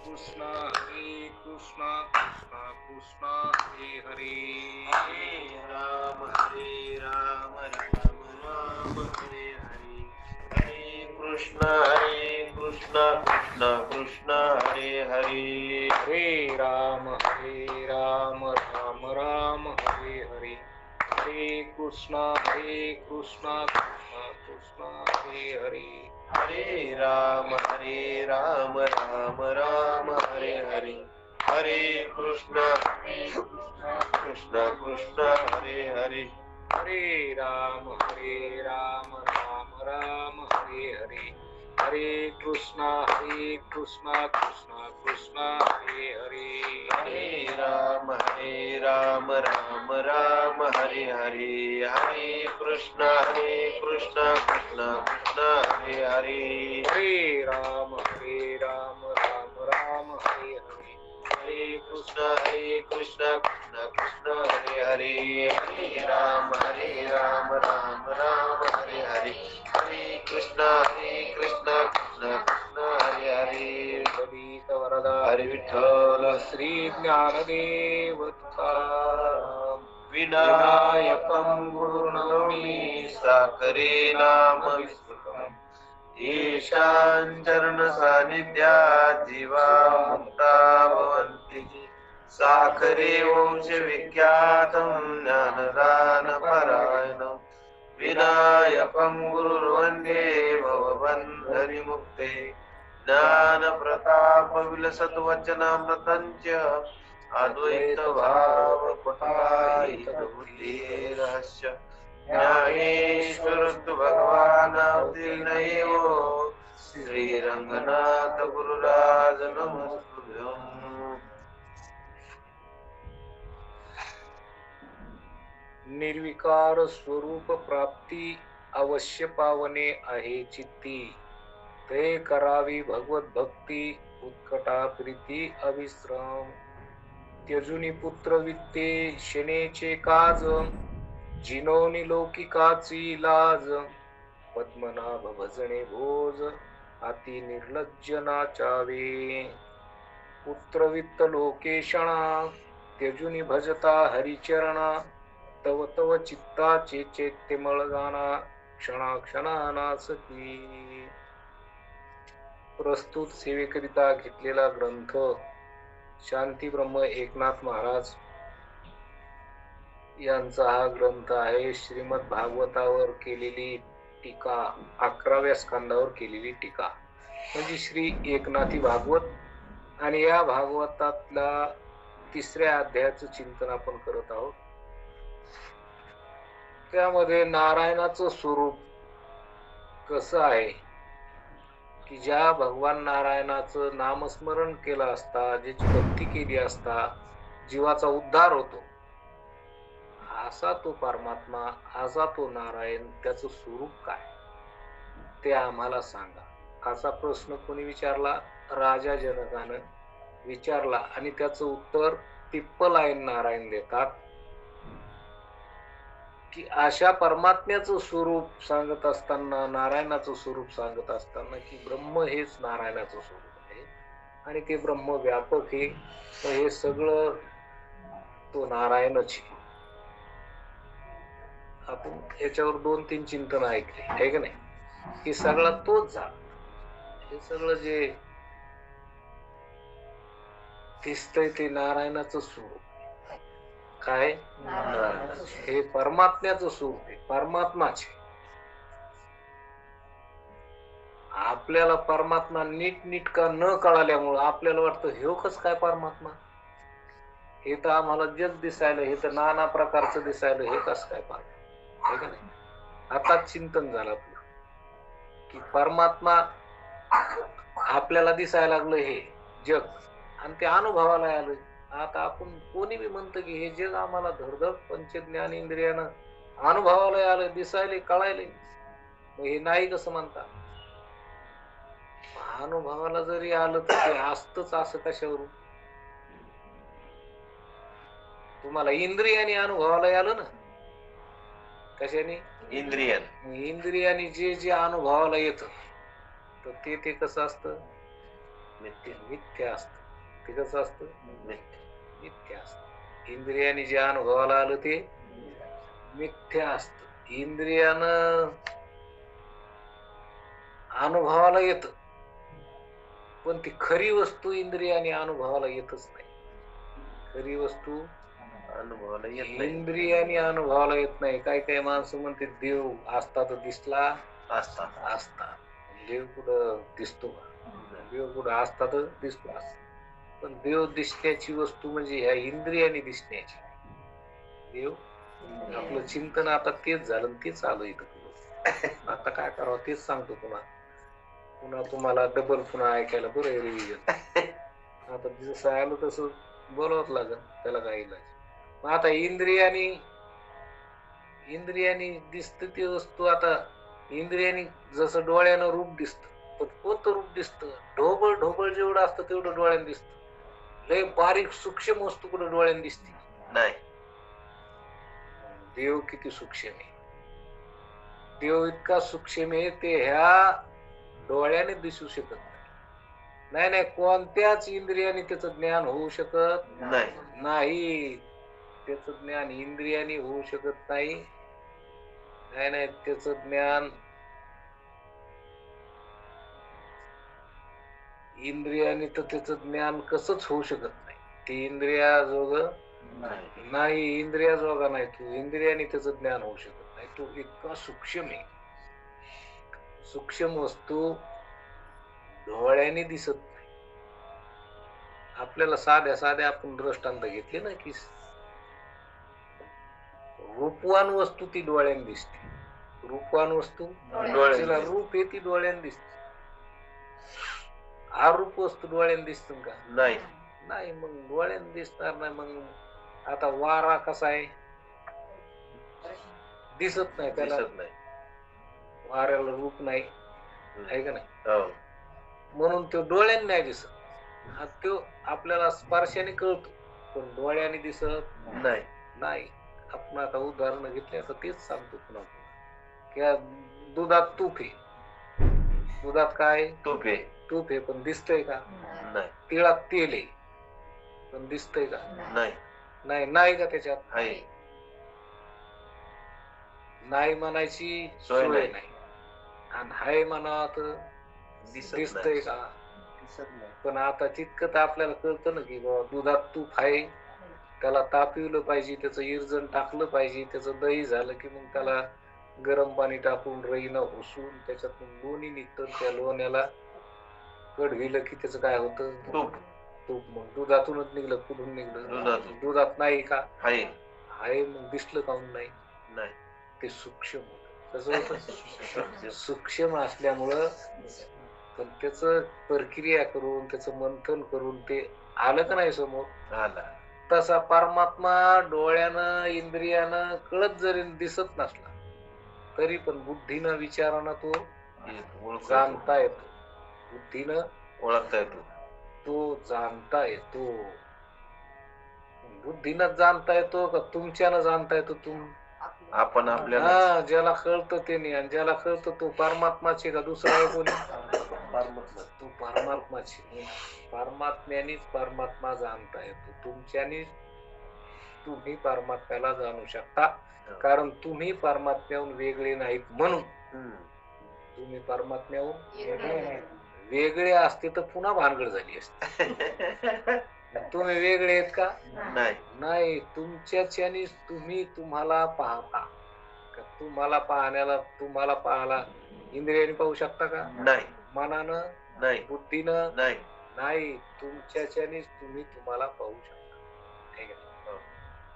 कृष्णा कृष्णा कृष्णा हरे हरे, हरे राम राम राम हरे हरे, हरे कृष्णा कृष्णा कृष्णा हरे हरे, हरे राम राम राम हरे हरे, हरे कृष्णा कृष्णा कृष्णा हरे हरे, हरे राम राम राम हरे हरे, हरे कृष्णा कृष्णा हरे हरे, हरे राम राम राम हरे हरे, हरे कृष्णा कृष्णा कृष्णा हरे हरे, हरे राम राम राम हरे हरे, हरे कृष्णा कृष्णा हरे हरे, हरे राम राम हरे हरे, हरे कृष्णा कृष्णा हरे हरे, हरे राम राम हरे हरे, हरे कृष्णा कृष्णा हरे हरे, ललित वरदा हरे विठ्ठल श्री ज्ञानदेव तुकाराम, विनायकं गुरुर्नौमि साकरे नाम विस्मृतम्, येषां चरण सान्निध्यात् जीवा मुक्ता भवन्ति, साखरे वंश विख्यातं ज्ञानदान परायणं, विनायकं गुरुर्वन्दे भवबन्धविमुक्ते, ज्ञान प्रताप विलसद्वचनामृतं च अद्वैत भाव बुद्धिरहस्य, ज्ञानेश्वर तु भगवान् अवतीर्णयो, श्रीरंगनाथ गुरुराज नमस्तुभ्यं. निर्विकार स्वरूप प्राप्ती अवश्य पावने आहे चित्ती, ते करावी भगवत भक्ती उत्कटा प्रीती अविश्राम, त्यजुनी पुत्र वित्ते शनेचे काज, जिनोनी लौकिकाची लाज, पद्मनाभ भजणे भोज अति निर्लज्ज नाचावे, पुत्र वित्त लोकेशणा त्यजुनी भजता हरिचरणा, तव तव चित्ताचे चैत्यमळ गाना क्षणा क्षणा नासती. प्रस्तुत सेवेकरिता घेतलेला ग्रंथ शांती ब्रह्म एकनाथ महाराज यांचा हा ग्रंथ आहे. श्रीमद भागवतावर केलेली टीका, 11व्या स्कंदावर केलेली टीका म्हणजे श्री एकनाथी भागवत, आणि या भागवतातला 3ऱ्या अध्यायाचं चिंतन आपण करत आहोत. त्यामध्ये नारायणाचं स्वरूप कसं आहे की ज्या भगवान नारायणाचं नामस्मरण केलं असता, ज्याची भक्ती केली असता जीवाचा उद्धार होतो, असा तो परमात्मा, असा तो नारायण, त्याचं स्वरूप काय ते आम्हाला सांगा, असा प्रश्न कोणी विचारला? राजा जनकानं विचारला. आणि त्याचं उत्तर तिप्पलायन नारायण देतात की अशा परमात्म्याचं स्वरूप सांगत असताना, नारायणाचं स्वरूप सांगत असताना, की ब्रह्म हेच नारायणाचं स्वरूप आहे आणि ते ब्रह्म व्यापक आहे, हे सगळं तो नारायणच आहे. आपण याच्यावर 2-3 चिंतन ऐकले आहे का नाही, की सगळा तोच झाला. हे सगळं जे दिसतंय ते नारायणाचं स्वरूप. काय? हे परमात्म्याचं स्वरूप आहे, परमात्माचे. आपल्याला परमात्मा नीटका न कळाल्यामुळं आपल्याला वाटतं हे कस काय परमात्मा, हे तर आम्हाला जग दिसायला, हे तर नाना प्रकारचं दिसायला, हे कस काय परमात्मा, हे का नाही? आता चिंतन झालं आपलं की परमात्मा आपल्याला दिसायला लागलं हे जग, आणि ते अनुभवाला आलं. आता आपण कोणी बी म्हणतं की हे जग आम्हाला धडधड पंचज्ञान इंद्रियानं अनुभवाला आलं, दिसायले, कळायले, मग हे नाही कसं म्हणतात? अनुभवाला जरी आलं तर ते असतच असं कशावरून? तुम्हाला इंद्रियाने अनुभवाला आलं ना, कशाने? इंद्रियाने जे जे अनुभवाला येत, तर ते कसं असतं? मिथ्या मिथ्या असतं. ते कसं असतं? मिथ्या मिथ्या असतं. इंद्रियाने जे अनुभवाला आलं ते मिथ्या असतं. इंद्रियानं अनुभवाला येत, पण ती खरी वस्तू इंद्रियाने अनुभवाला येतच नाही. खरी वस्तू अनुभवाला येत नाही. इंद्रियाने अनुभवाला येत नाही. काही काही माणसं म्हणते देव असता तर दिसला असता असता. देव कुठं दिसतो का? देव कुठं असता तर दिसतो का? पण देव दिसण्याची वस्तू म्हणजे ह्या इंद्रियाने दिसण्याची. देव आपलं चिंतन आता तेच झालं आणि तेच आलं इथं पुढं. आता काय करावं तेच सांगतो पुन्हा. पुन्हा तुम्हाला डबल पुन्हा ऐकायला बरं रिव्हिजन. आता जसं आलं तसं बोलावंच लागेल, त्याला काय इलाज. मग आता इंद्रियानी दिसत ती वस्तू. आता इंद्रियानी जसं डोळ्यानं रूप दिसतं, पण कोणतं रूप दिसतं? ढोबळ ढोबळ जेवढं असतं तेवढं डोळ्यानं दिसतं. लय बारीक सूक्ष्म वस्तू कुठं डोळ्यानं दिसते नाही. देव किती सूक्ष्म आहे. देव इतका सूक्ष्म आहे ते ह्या डोळ्याने दिसू शकत नाही. नाही नाही, कोणत्याच इंद्रियाने त्याचं ज्ञान होऊ शकत नाही. नाही. त्याचं ज्ञान इंद्रियाने होऊ शकत नाही. नाही नाही, त्याचं ज्ञान इंद्रियाने तर त्याचं ज्ञान कसंच होऊ शकत नाही. ते इंद्रियाजोग नाही. इंद्रियाजोगा नाही. तू इंद्रियाने त्याचं ज्ञान होऊ शकत नाही. तो इतका सूक्ष्म आहे. सूक्ष्म वस्तू डोळ्याने दिसत नाही. आपल्याला साध्या साध्या आपण दृष्टांत घेतले ना की रूपवान वस्तू ती डोळ्याने दिसते. रूपवान वस्तू जिला रूप आहे ती डोळ्याने दिसते. अरूप वस्तू डोळ्याने दिसतं का? नाही. नाही. मग डोळ्याने दिसणार नाही. मग आता वारा कसा आहे? दिसत नाही. त्याला दिसत नाही. वाऱ्याला रूप नाही, आहे का नाही? हो. म्हणून तो डोळ्याने नाही दिसत. हा तो आपल्याला स्पर्शाने कळतो, पण डोळ्याने दिसत नाही. नाही. आपण आता उदाहरण घेतले तर तेच सांगतो पुन्हा पुन्हा. दुधात तूप आहे. दुधात काय? तूप आहे. तूप आहे, पण दिसतंय का? नाही. तिळात तेल आहे, पण दिसतंय का? नाही. नाही. नाही का त्याच्यात? आहे. नाही म्हणायची सोय नाही. आणि हाय म्हणा तर दिसतंय का? पण आता तितकं तर आपल्याला कळतं ना की बाबा दुधात तूप आहे, त्याला तापवलं पाहिजे, त्याचं इरजण टाकलं पाहिजे, त्याचं दही झालं की मग त्याला गरम पाणी टाकून रईनं हुसून त्याच्यातून लोणी निघतं. त्या लोण्याला कडविलं की त्याचं काय होतं? तूप. तूप. मग दुधातूनच निघलं. कुठून निघलं? दुधातून. दुधात नाही का? आहे. आहे. मग दिसलं काहून नाही? नाही. ते सूक्ष्म होतं. कसं होतं? सूक्ष्म असल्यामुळं. पण त्याच प्रक्रिया करून त्याचं मंथन करून ते आलं का नाही समोर? आला. तसा परमात्मा डोळ्यानं इंद्रियानं कळत जरी दिसत नसला तरी पण बुद्धीनं विचारानं तो जाणता येतो. बुद्धीनं ओळखता येतो. तो जाणता येतो. बुद्धीनं जाणता येतो का तुमच्यानं जाणता येतो? आपण आपल्याला. ज्याला कळतं ते नाही. आणि ज्याला कळतं तो परमात्माचे का दुसरा आहे कोणी? तो परमात्माचे. परमात्म्यानेच परमात्मा जाणता येतो. तुमच्यानेच तुम्ही परमात्म्याला जाणू शकता, कारण तुम्ही परमात्म्याहून वेगळे नाहीत म्हणून. तुम्ही परमात्म्याहून वेगळे असते तर पुन्हा भानगड झाली असते. तुम्ही वेगळे आहेत का? नाही. तुमच्याच्यानेच तुम्ही तुम्हाला पाहता. तुम्हाला पाहायला इंद्रियाने पाहू शकता का? नाही. मनानं नाही. बुद्धीनं नाही. नाही. तुमच्याच्यानेच तुम्ही तुम्हाला पाहू शकता. ठीक आहे.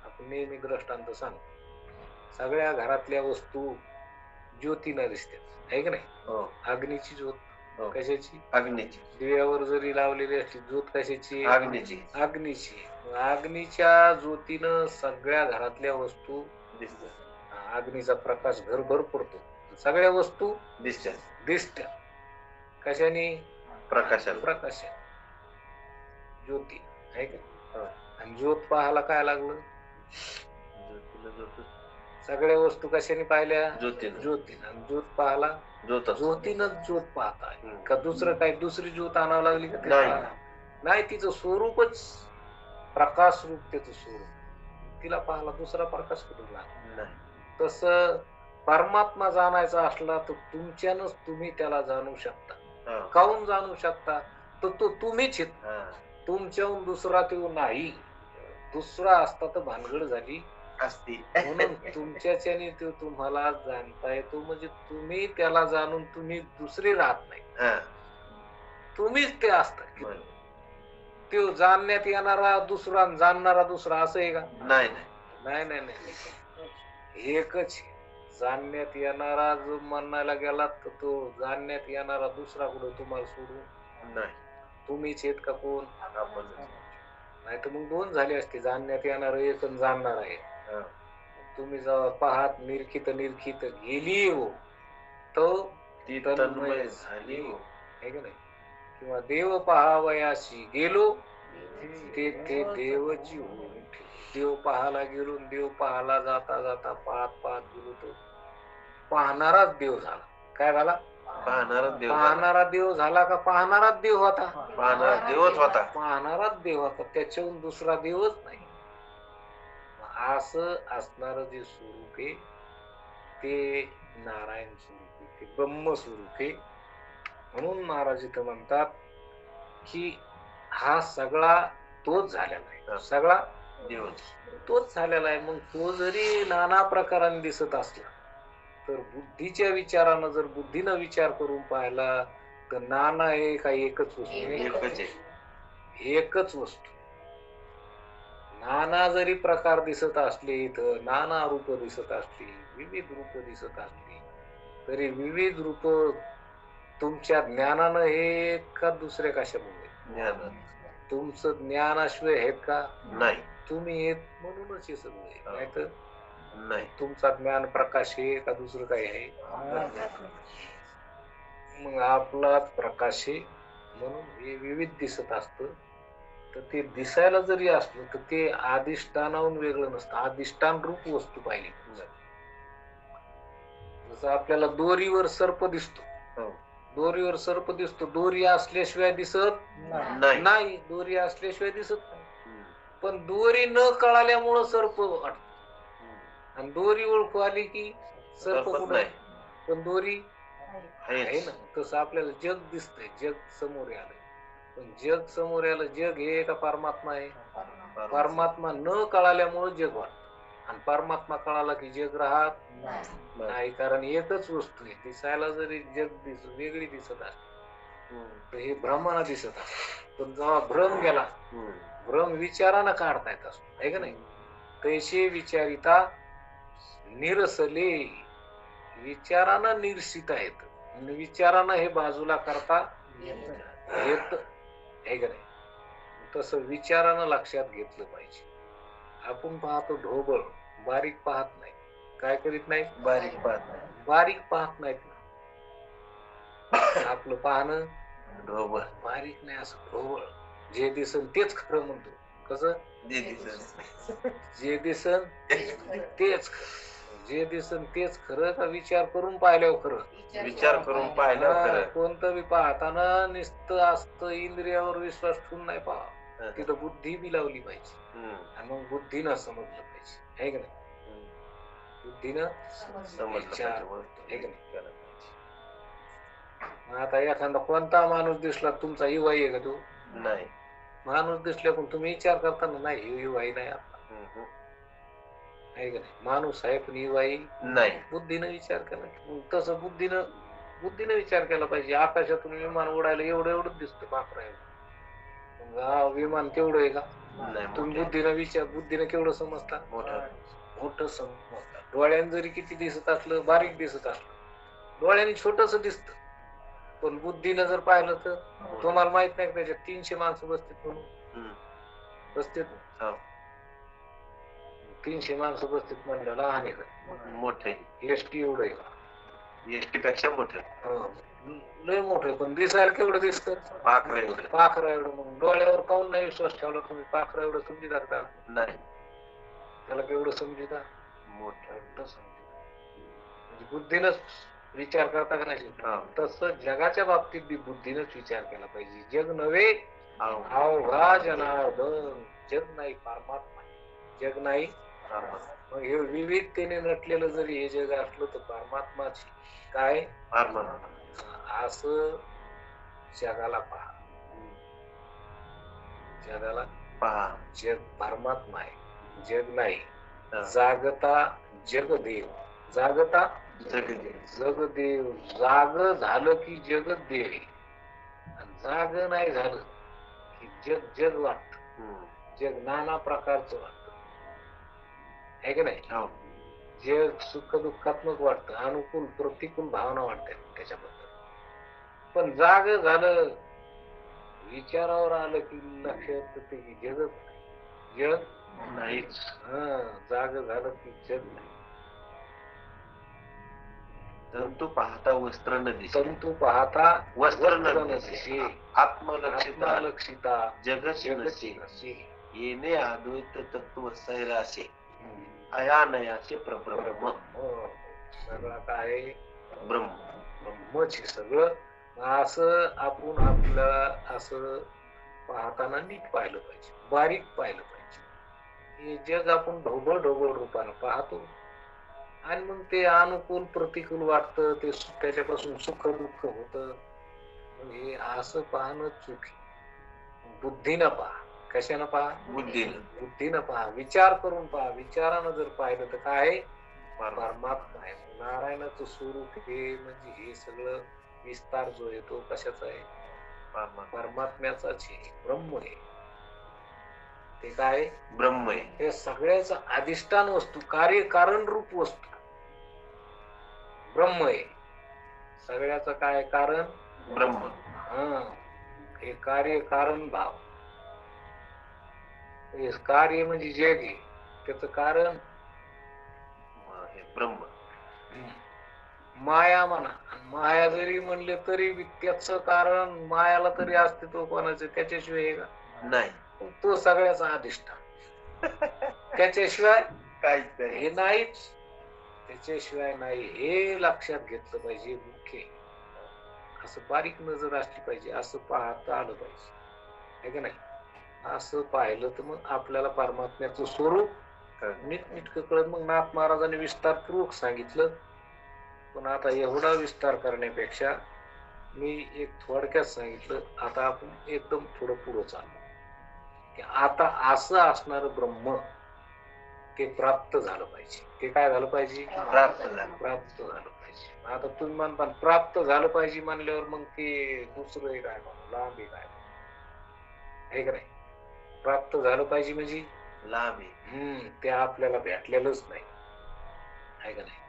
आपण नेहमी दृष्टांत सांगतो. सगळ्या घरातल्या वस्तू ज्योतीनं दिसतात, आहे का नाही? अग्नीची ज्योत. कशाची? अग्नीची. दिव्यावर जरी लावलेली असली ज्योत कशाची? अग्नीची. अग्नीची. अग्नीच्या ज्योतीनं सगळ्या घरातल्या वस्तू दिसतात. अग्नीचा प्रकाश घरभर पडतो. सगळ्या वस्तू दिसतात. कशाने? प्रकाशाने. ज्योती, आहे का? आणि ज्योत पाहायला काय लागलं? सगळ्या वस्तू कशाने पाहिल्या? ज्योतीनं. ज्योतीनं. आणि ज्योत पाहला ज्योतच. ज्योतीनंच ज्योत पाहत आहे. हम्म. का दुसरं काय दुसरी ज्योत आणावं लागली का ते नाही. पाहायला? नाही, तिचं स्वरूपच प्रकाश रूप, त्याचं स्वरूप. तिला पाहला दुसरा प्रकाश कुठून लागला? नाही. तसं परमात्मा जाणायचा असला तर तुमच्यानंच तुम्ही त्याला जाणू शकता. हा. काहून जाणू शकता? तर तो तुम्हीच आहेत. हा. तुमच्याहून दुसरा तो नाही. दुसरा असता तर भानगड झाली. असती. म्हणून तुमच्याच्याने तो तुम्हाला जाणता येतो. म्हणजे तुम्ही त्याला जाणून तुम्ही दुसरे राहत नाही. हा. तुम्हीच ते असता. बरं. तो जाणण्यात येणारा दुसरा आणि जाणणारा दुसरा असं आहे का? नाही नाही. नाही नाही नाही, एकच आहे. जाणण्यात येणारा जो म्हणायला गेला तर तो जाणण्यात येणारा दुसरा कुठं तुम्हाला सोडून नाही. तुम्हीच आहेत का कोण? आपण. नाही तर मग दोन झाले असते. जाणण्यात येणार एक आणि जाणणार आहे. हा. तुम्ही जेव्हा पाहात निरखित निरखित गेली हो तो ती तन्मय तन्मय झाली हो. आहे का नाही? किंवा देव पहावयाशी गेलो ते ते देवची होऊन ठेवली. देव पाहायला गेलो आणि देव पाहायला जाता जाता पाहत पाहत गेलो तो पाहणाराच देव झाला. काय झाला? पाहणाराच देव झाला. पाहणारा देव झाला का पाहणाराच देव होता? पाहणारा देवच होता. पाहणाराच देव होता. त्याच्याहून दुसरा देवच नाही. असं असणारं जे स्वरूप आहे ते नारायण स्वरूप आहे, ते ब्रह्म स्वरूप आहे. म्हणून महाराज इथं म्हणतात की हा सगळा तोच झालेला आहे. सगळा देवच. तोच झालेला आहे. मग तो जरी नाना प्रकाराने दिसत असला तर बुद्धीच्या विचारानं जर बुद्धीनं विचार करून पाहिला तर नाना आहे का एकच वस्तू? एकच आहे. एकच वस्तू. नाना जरी प्रकार दिसत असले तर नाना रूप दिसत असली, विविध रूप दिसत असली तरी विविध रूप तुमच्या ज्ञानानं हे का दुसरे कशामुळे? ज्ञान. तुमचं ज्ञानाशिवाय आहेत का? नाही. तुम्ही येत म्हणूनच हे सगळं आहे. नाहीतर नाही. तुमचा ज्ञान प्रकाश आहे का दुसरं काही आहे? मग आपलाच प्रकाश आहे म्हणून हे विविध दिसत असतं. तर ते दिसायला जरी असलं तर ते अधिष्ठानाहून वेगळं नसतं. अधिष्ठान रूप वस्तू पाहिली. जसं आपल्याला दोरीवर सर्प दिसतो. हो. दोरीवर सर्प दिसतो. दोरी असल्याशिवाय दिसत नाही. नाही. दोरी असल्याशिवाय दिसत नाही. हम्म. पण दोरी न कळाल्यामुळं सर्प वाटत. हम्म. आणि दोरी ओळखू आली की सर्प सर्पच कुठं? नाही. पण दोरी आहे आहेच. ना. तसं आपल्याला जग दिसतंय. जग समोर आलंय. पण जग समोर आलं. जग हे का परमात्मा आहे? परमात्मा न कळाल्यामुळे जग वाटत. आणि परमात्मा कळाला की जग राहत नाही. कारण एकच वस्तू आहे. दिसायला जरी जग वेगळी दिसत असते तर हे भ्रमानं दिसत असत. पण जेव्हा भ्रम गेला, भ्रम विचारानं काढता येत असतो. आहे का नाही? तैसे विचारिता निरसले. विचारानं निरसिता येत. विचारानं हे बाजूला करता येत. आहे का नाही? तसं विचारानं लक्षात घेतलं पाहिजे. आपण पाहतो ढोबळ बारीक पाहत नाही. काय करीत नाही? बारीक पाहत नाही. बारीक पाहत नाहीत ना. आपलं पाहणं ढोबळ. बारीक नाही. असं ढोबळ जे दिसन तेच खरं म्हणतो. कसं? जे दिसत. जे दिसन तेच खरं. जे दिसन तेच खरं का विचार करून पाहिल्यावर खरं? विचार करून पाहिलं खरं. कोणतं बी पाहताना नुसतं असतं इंद्रियावर विश्वास ठेवून नाही पाहा. तिथं बुद्धी बी लावली पाहिजे. आणि मग बुद्धीनं समजलं पाहिजे. आहे का नाही? बुद्धीनं समजलं आहे का नाही? आता एखादा कोणता माणूस दिसला तुमचा युवाई आहे का तो? नाही. माणूस दिसला पण तुम्ही विचार करताना नाही युवाई नाही आपला. आहे का नाही? माणूस आहे पण युवाई नाही. बुद्धीनं विचार केला. तसं बुद्धीनं विचार केला पाहिजे. आकाशातून विमान उडायला एवढंच दिसतं पाखरा एवढं. विमान तेवढं आहे का? तुम्ही बुद्धीनं केवढं समजता? मोठं समजता. डोळ्यानं जरी किती दिसत असलं, बारीक दिसत असलं, डोळ्याने छोटस दिसत, पण बुद्धीनं जर पाहिलं तर तुम्हाला माहित नाही त्याच्यात 300 माणसं बसतात म्हणून. बसतात 300 माणसं बसतात म्हणलं लहान आहे का? मोठे. एसटी एवढं आहे का? एसटी पेक्षा मोठं. लय मोठं. पण दिसायला केवढं दिसतं? पाखरं एवढं. पाखरा एवढं. मग डोळ्यावर काहून नाही विश्वास ठेवला तुम्ही? पाखरा एवढं समजिता का? नाही. त्याला केवढं समजिता? मोठं मोठं सांगितलं. म्हणजे बुद्धीनच विचार करता का नाही? हा. तसं जगाच्या बाबतीत बी बुद्धीनच विचार केला पाहिजे. जग नव्हे अवघड. अवघा जनार्दन, जग नाही परमात्मा आहे. जग नाही परमात्मा. मग हे विविधतेने नटलेलं जरी हे जग असलं तर परमात्माची काय परमात्मा. असं जगाला पहा. जगाला पहा. जग परमात्मा आहे, जग नाही. हा. जागता जगदेव, जागता जगदेव. जगदेव. जाग झालं की जगत देव आहे. आणि जाग नाही झालं की जग जग वाटत. जग नाना प्रकारचं वाटत आहे की नाही? हो. जग सुख दुःखात्मक वाटतं, अनुकूल प्रतिकूल भावना वाटतात त्याच्याबद्दल. पण जाग झालं, विचारावर आलं की लक्षात येतं की जगच नाही. जग नाहीच. जाग झालं की जग नाही. तंतू पाहता वस्त्र न दिसे. तंतू पाहता वस्त्र न न दिसे. दिसे. आत्मलक्षिता आत्मलक्षिता जगत जगती नसे. नसे. येणे अद्वैत तत्व सैरासे. अयानयाचे प्रब्रह्म. सगळं काय ब्रह्म. ब्रह्मच आहे सगळं. असं आपण आपलं असं पाहताना नीट पाहिलं पाहिजे, बारीक पाहिलं पाहिजे. हे जग आपण ढोबळ ढोबळ रूपानं पाहतो आणि मग ते अनुकूल प्रतिकूल वाटतं, ते त्याच्यापासून सुख दुःख होतं. मग हे असं पाहणं चुकी. बुद्धीनं पहा. कशानं पहा? बुद्धीनं पहा, विचार करून पहा. विचारानं जर पाहिलं तर काय आहे? परमात्मा आहे. नारायणाचं स्वरूप हे म्हणजे हे सगळं विस्तार जो आहे तो कशाचा आहे? परमात्म्याचाच आहे, ब्रह्म आहे. ते काय? ब्रह्म आहे. हे सगळ्याचं अधिष्ठान वस्तू, कार्य कारण रूप वस्तू ब्रह्म आहे. सगळ्याचं काय कारण? ब्रह्म. हे कार्य कारण भाव. हे कार्य म्हणजे जग आहे, त्याच कारण ब्रह्म. माया म्हणा. माया जरी म्हणले तरी त्याच कारण मायाला तरी अस्तित्व कोणाचं त्याच्याशिवाय आहे का? नाही. तो सगळ्याचा अधिष्ठान. त्याच्याशिवाय काहीच नाही. हे नाहीच. त्याच्याशिवाय नाही हे लक्षात घेतलं पाहिजे. मुख्य असं बारीक नजर असली पाहिजे, असं पाहता आलं पाहिजे, आहे का नाही? असं पाहिलं तर मग आपल्याला परमात्म्याचं स्वरूप नीटनीटकं कळत. मग नाथ महाराजांनी विस्तारपूर्वक सांगितलं. पण आता एवढा विस्तार करण्यापेक्षा मी एक थोडक्यात सांगितलं. आता आपण एकदम थोडं पुढं चालू की आता असं असणार ब्रह्म ते प्राप्त झालं पाहिजे. ते काय झालं पाहिजे? प्राप्त झालं पाहिजे. आता तुम्ही म्हणता प्राप्त झालं पाहिजे म्हणल्यावर मग ते दुसरं काय म्हणू, लांब आहे काय आहे का नाही? प्राप्त झालं पाहिजे म्हणजे लांब आहे. ते आपल्याला भेटलेलंच नाही, आहे का नाही?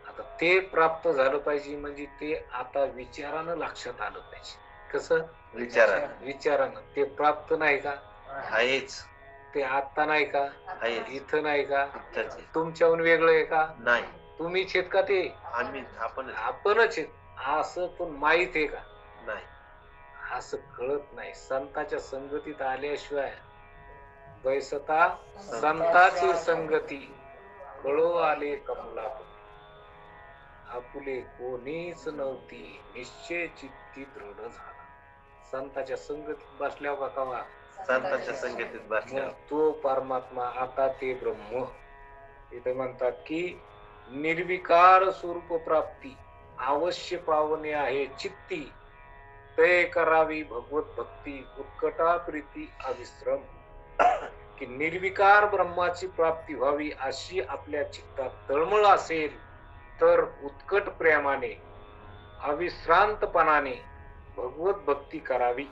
आता ते प्राप्त झालं पाहिजे म्हणजे ते आता विचारानं लक्षात आलं पाहिजे. कसं? विचारानं. ते प्राप्त नाही का? आहेच. ते आता नाही का? आहे. इथं नाही का? तुमच्याहून वेगळं आहे का? नाही. तुम्हीच आहेत का ते? आपणच आहेत असं पण माहित आहे का? नाही. असं कळत नाही. संतांच्या संगतीत आल्याशिवाय बैसता संतांची संगती कळो आले कमलापती. आपुले कोणीच नव्हती निश्चय चित्ती दृढ झाला. संतांच्या संगतीत बसल्यावर का कवा? संतांच्या संगतीत बसल्यावर तो परमात्मा. आता ते ब्रह्म इथे म्हणतात की निर्विकार स्वरूप प्राप्ती अवश्य पावणे आहे चित्ती. ते करावी भगवत भक्ती उत्कटा प्रीती अविश्रम. की निर्विकार ब्रह्माची प्राप्ती व्हावी अशी आपल्या चित्तात तळमळ असेल तर उत्कट प्रेमाने अविश्रांतपणाने भगवत भक्ती करावी.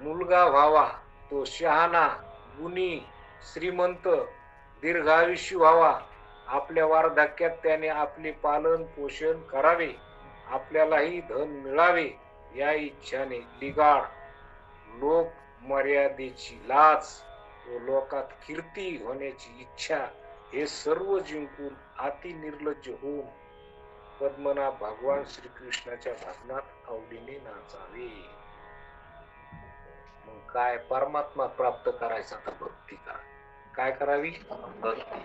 मुलगा व्हावा तो शहाणा गुणी श्रीमंत दीर्घायुष्य व्हावा. आपल्या वार्धक्यात त्याने आपले पालन पोषण करावे. आपल्यालाही धन मिळावे या इच्छाने लिगाड लोक मर्यादेची लाज व लोकात कीर्ती होण्याची इच्छा हे सर्व जिंकून अति निर्लज्ज होऊन पद्मनाभ भगवान श्रीकृष्णाच्या भजनात आवडीने नाचावे. मग काय? परमात्मा प्राप्त करायचा तर भक्ती करा. काय करावी? भक्ती.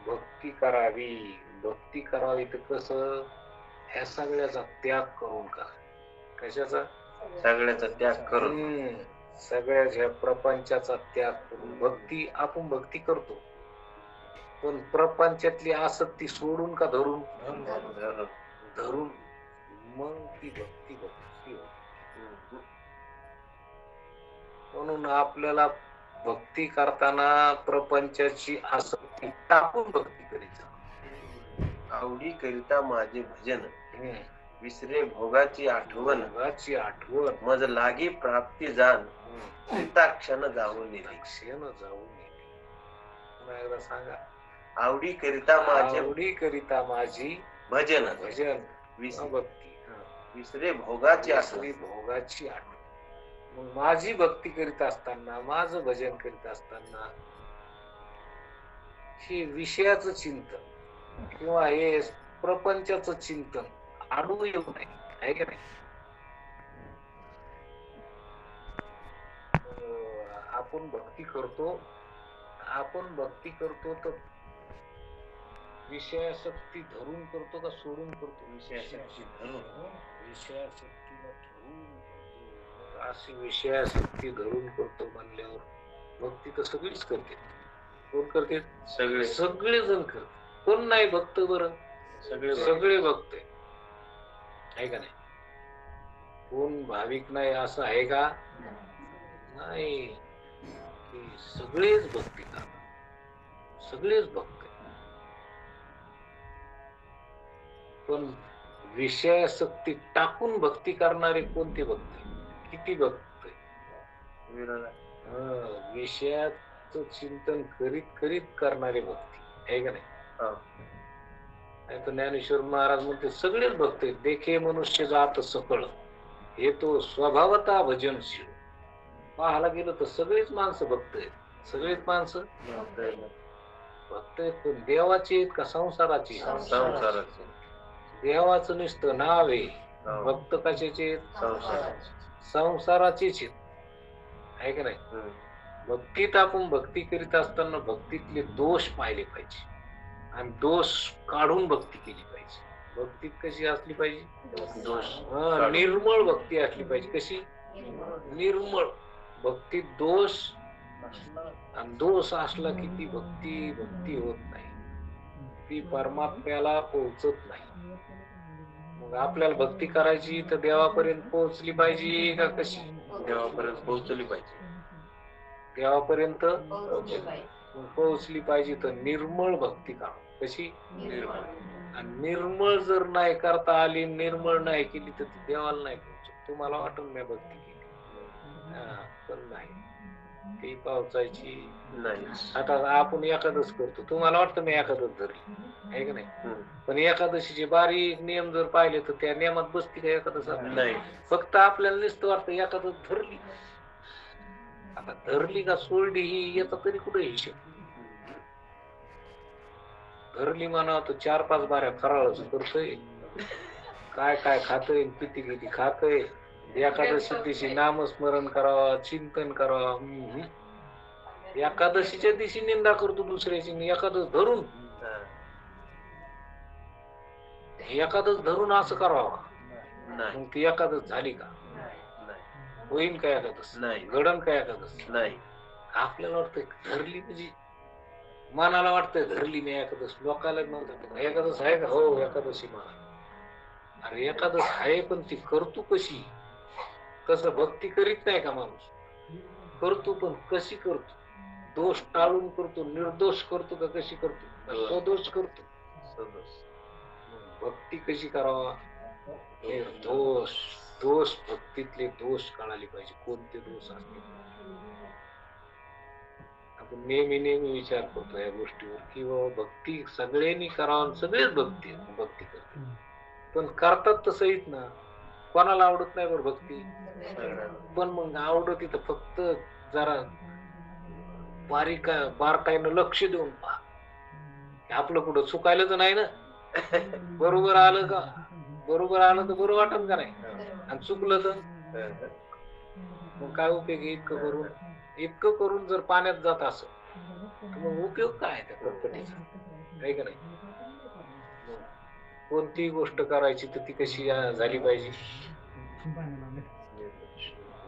भक्ती करावी. भक्ती करावी तर कसं? ह्या सगळ्याचा त्याग करून का? कशाचा? सगळ्याचा त्याग करून. सगळ्या ह्या प्रपंचाचा त्याग करून. भक्ती, आपण भक्ती करतो पण प्रपंचातली आसक्ती सोडून का धरून? धरून. मग ती भक्ती भक्ती होते. म्हणून आपल्याला भक्ती करताना प्रपंचाची आसक्ती टाकून भक्ती करायची. आवडी करिता माझे भजन, विसरे भोगाची आठवण, भोगाची आठवण, मज लागी प्राप्ती जाण, क्षण जाऊन नेली. क्षण जाऊन नेली. पुन्हा एकदा सांगा. आवडी करिता माझे, आवडी करिता माझी भजन, भजन, विसरे भक्ती, विसरे भोगाची आठवण. भोगाची आठवण. मग माझी भक्ती करीत असताना, माझं भजन करीत असताना हे विषयाचं चिंतन किंवा हे प्रपंचाचं चिंतन आडू येऊ नये, आहे का नाही? आपण भक्ती करतो तर विषयासक्ती धरून करतो का सोडून करतो? विषयासक्ती धरून. विषयासक्तीला धरून करतो. अशी विषयासक्ती धरून करतो म्हणल्यावर भक्ती तर सगळीच करते. कोण करते? सगळे जण करते. कोण नाही भक्त? बरं, सगळे भक्त आहे का नाही? कोण भाविक नाही असं आहे का? नाही. सगळेच भक्ती करतात, सगळेच भक्त. पण विषयासक्ती टाकून भक्ती करणारे कोणते भक्त? किती भक्त? विषयाचं चिंतन करीत करीत करणारे भक्ती, आहे का नाही? तर ज्ञानेश्वर महाराज म्हणते सगळेच भक्त आहेत. देखे मनुष्य जात सकळ, हे तो स्वभावता भजनशील. पाहायला गेलं तर सगळेच माणसं भक्त आहेत. सगळेच माणसं भक्त आहेत. पण देवाची आहेत का संसाराची? संसाराची. देवाचं नुसतं नाव आहे. भक्त कशाचे? संसाराचीच आहेत, आहे का नाही? भक्तीत आपण भक्ती करीत असताना भक्तीतले दोष पाहिले पाहिजे आणि दोष काढून भक्ती केली पाहिजे. भक्तीत कशी असली पाहिजे? दोष. निर्मळ भक्ती असली पाहिजे. कशी? निर्मळ. भक्तीत दोष आणि दोष असला की ती भक्ती होत नाही, ती परमात्म्याला पोहोचत नाही. मग आपल्याला भक्ती करायची तर देवापर्यंत पोहोचली पाहिजे का कशी? देवापर्यंत पोहोचली पाहिजे. देवापर्यंत पोहोचली पाहिजे तर निर्मळ भक्ती करा. कशी? निर्मळ. आणि निर्मळ जर नाही करता आली, निर्मळ नाही केली तर ती देवाला नाही पोहोचत. तुम्हाला वाटून मी भक्ती केली, पण नाही, ती पोहोचायची नाही. आता आपण एकादश करतो, तुम्हाला वाटतं मी एकादश धरली, आहे का नाही? पण एकादशीचे बारीक नियम जर पाहिले तर त्या नियमात बसती का एकादश? नाही. फक्त आपल्याला नुसतं वाटतं एकादश धरली. आता धरली का सोडली ही याचा तरी कुठे हिशोब? धरली म्हणा तर 4-5 बाऱ्या फराळच करतोय, काय काय खातोय, किती खातोय. एकादशी दिवशी नामस्मरण करावा, चिंतन करावा. एकादशीच्या दिवशी निंदा करतो दुसऱ्याची. एकादश धरून असं करावा, मग ती एकादश झाली का? होईन का एकादश? नाही. घडण का एकादश? नाही. आपल्याला वाटतंय धरली म्हणजे मनाला वाटतंय धरली मी एकादश. लोकांना नव्हतं एकादश आहे का? हो एकादशी म्हणा. अरे एकादश आहे पण ती करतो कशी? कसं भक्ती करीत नाही का माणूस? करतो पण कशी करतो? दोष टाळून करतो, निर्दोष करतो का कशी करतो? सदोष करतो. भक्ती कशी करावा? निर्दोष. दोष, भक्तीतले दोष कळाले पाहिजे. कोणते दोष असते? आपण नेहमी विचार करतो या गोष्टीवर की बाबा भक्ती सगळ्यांनी करावं, सगळेच भक्ती करतात, पण करतात तसंच ना. कोणाला आवडत नाही बरं भक्ती? पण मग आवडत तर फक्त जरा बारकाईनं लक्ष देऊन पहा. आपलं कुठं चुकायला तर नाही ना. बरोबर आलं तर बरं वाटत का नाही? आणि चुकलं तर मग काय उपयोग? इतकं करून जर पाण्यात जात असं तर मग उपयोग काय आहे त्या कटकटीचा? आहे का नाही? मग कोणतीही गोष्ट करायची तर ती कशी झाली पाहिजे?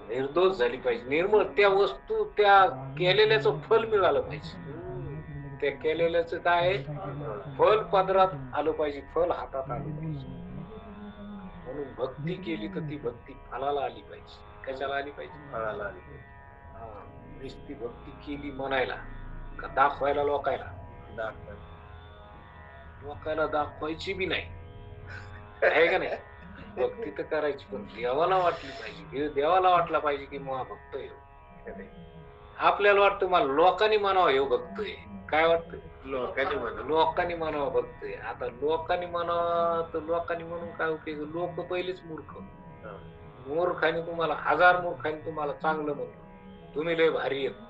निर्दोष झाली पाहिजे, निर्मळ. त्या वस्तू त्या केलेल्याचं फल मिळालं पाहिजे. त्या केलेल्याचं काय आहे? फल पदरात आलं पाहिजे, फल हातात आलं पाहिजे. म्हणून भक्ती केली तर ती भक्ती फलाला आली पाहिजे. कशाला आली पाहिजे? फळाला आली पाहिजे. हा, नुसती भक्ती केली म्हणायला का दाखवायला लोकायला? दाखवायला. लोकायला दाखवायची बी नाही, आहे का नाही? भक्ती तर करायची पण देवाला वाटली पाहिजे. देवाला वाटला पाहिजे की मग भक्त आहे हो. आपल्याला वाटतं मला लोकांनी म्हणावं हे भक्त आहे. काय वाटतं? लोकांनी म्हणा. लोकांनी म्हणावं भक्त आहे. आता लोकांनी म्हणावं तर लोकांनी म्हणून काय उपयोग? लोक पहिलेच मूर्ख. मूर्खाने तुम्हाला, 1000 मूर्खाने तुम्हाला चांगलं म्हणलं, तुम्ही लय भारी आहेत.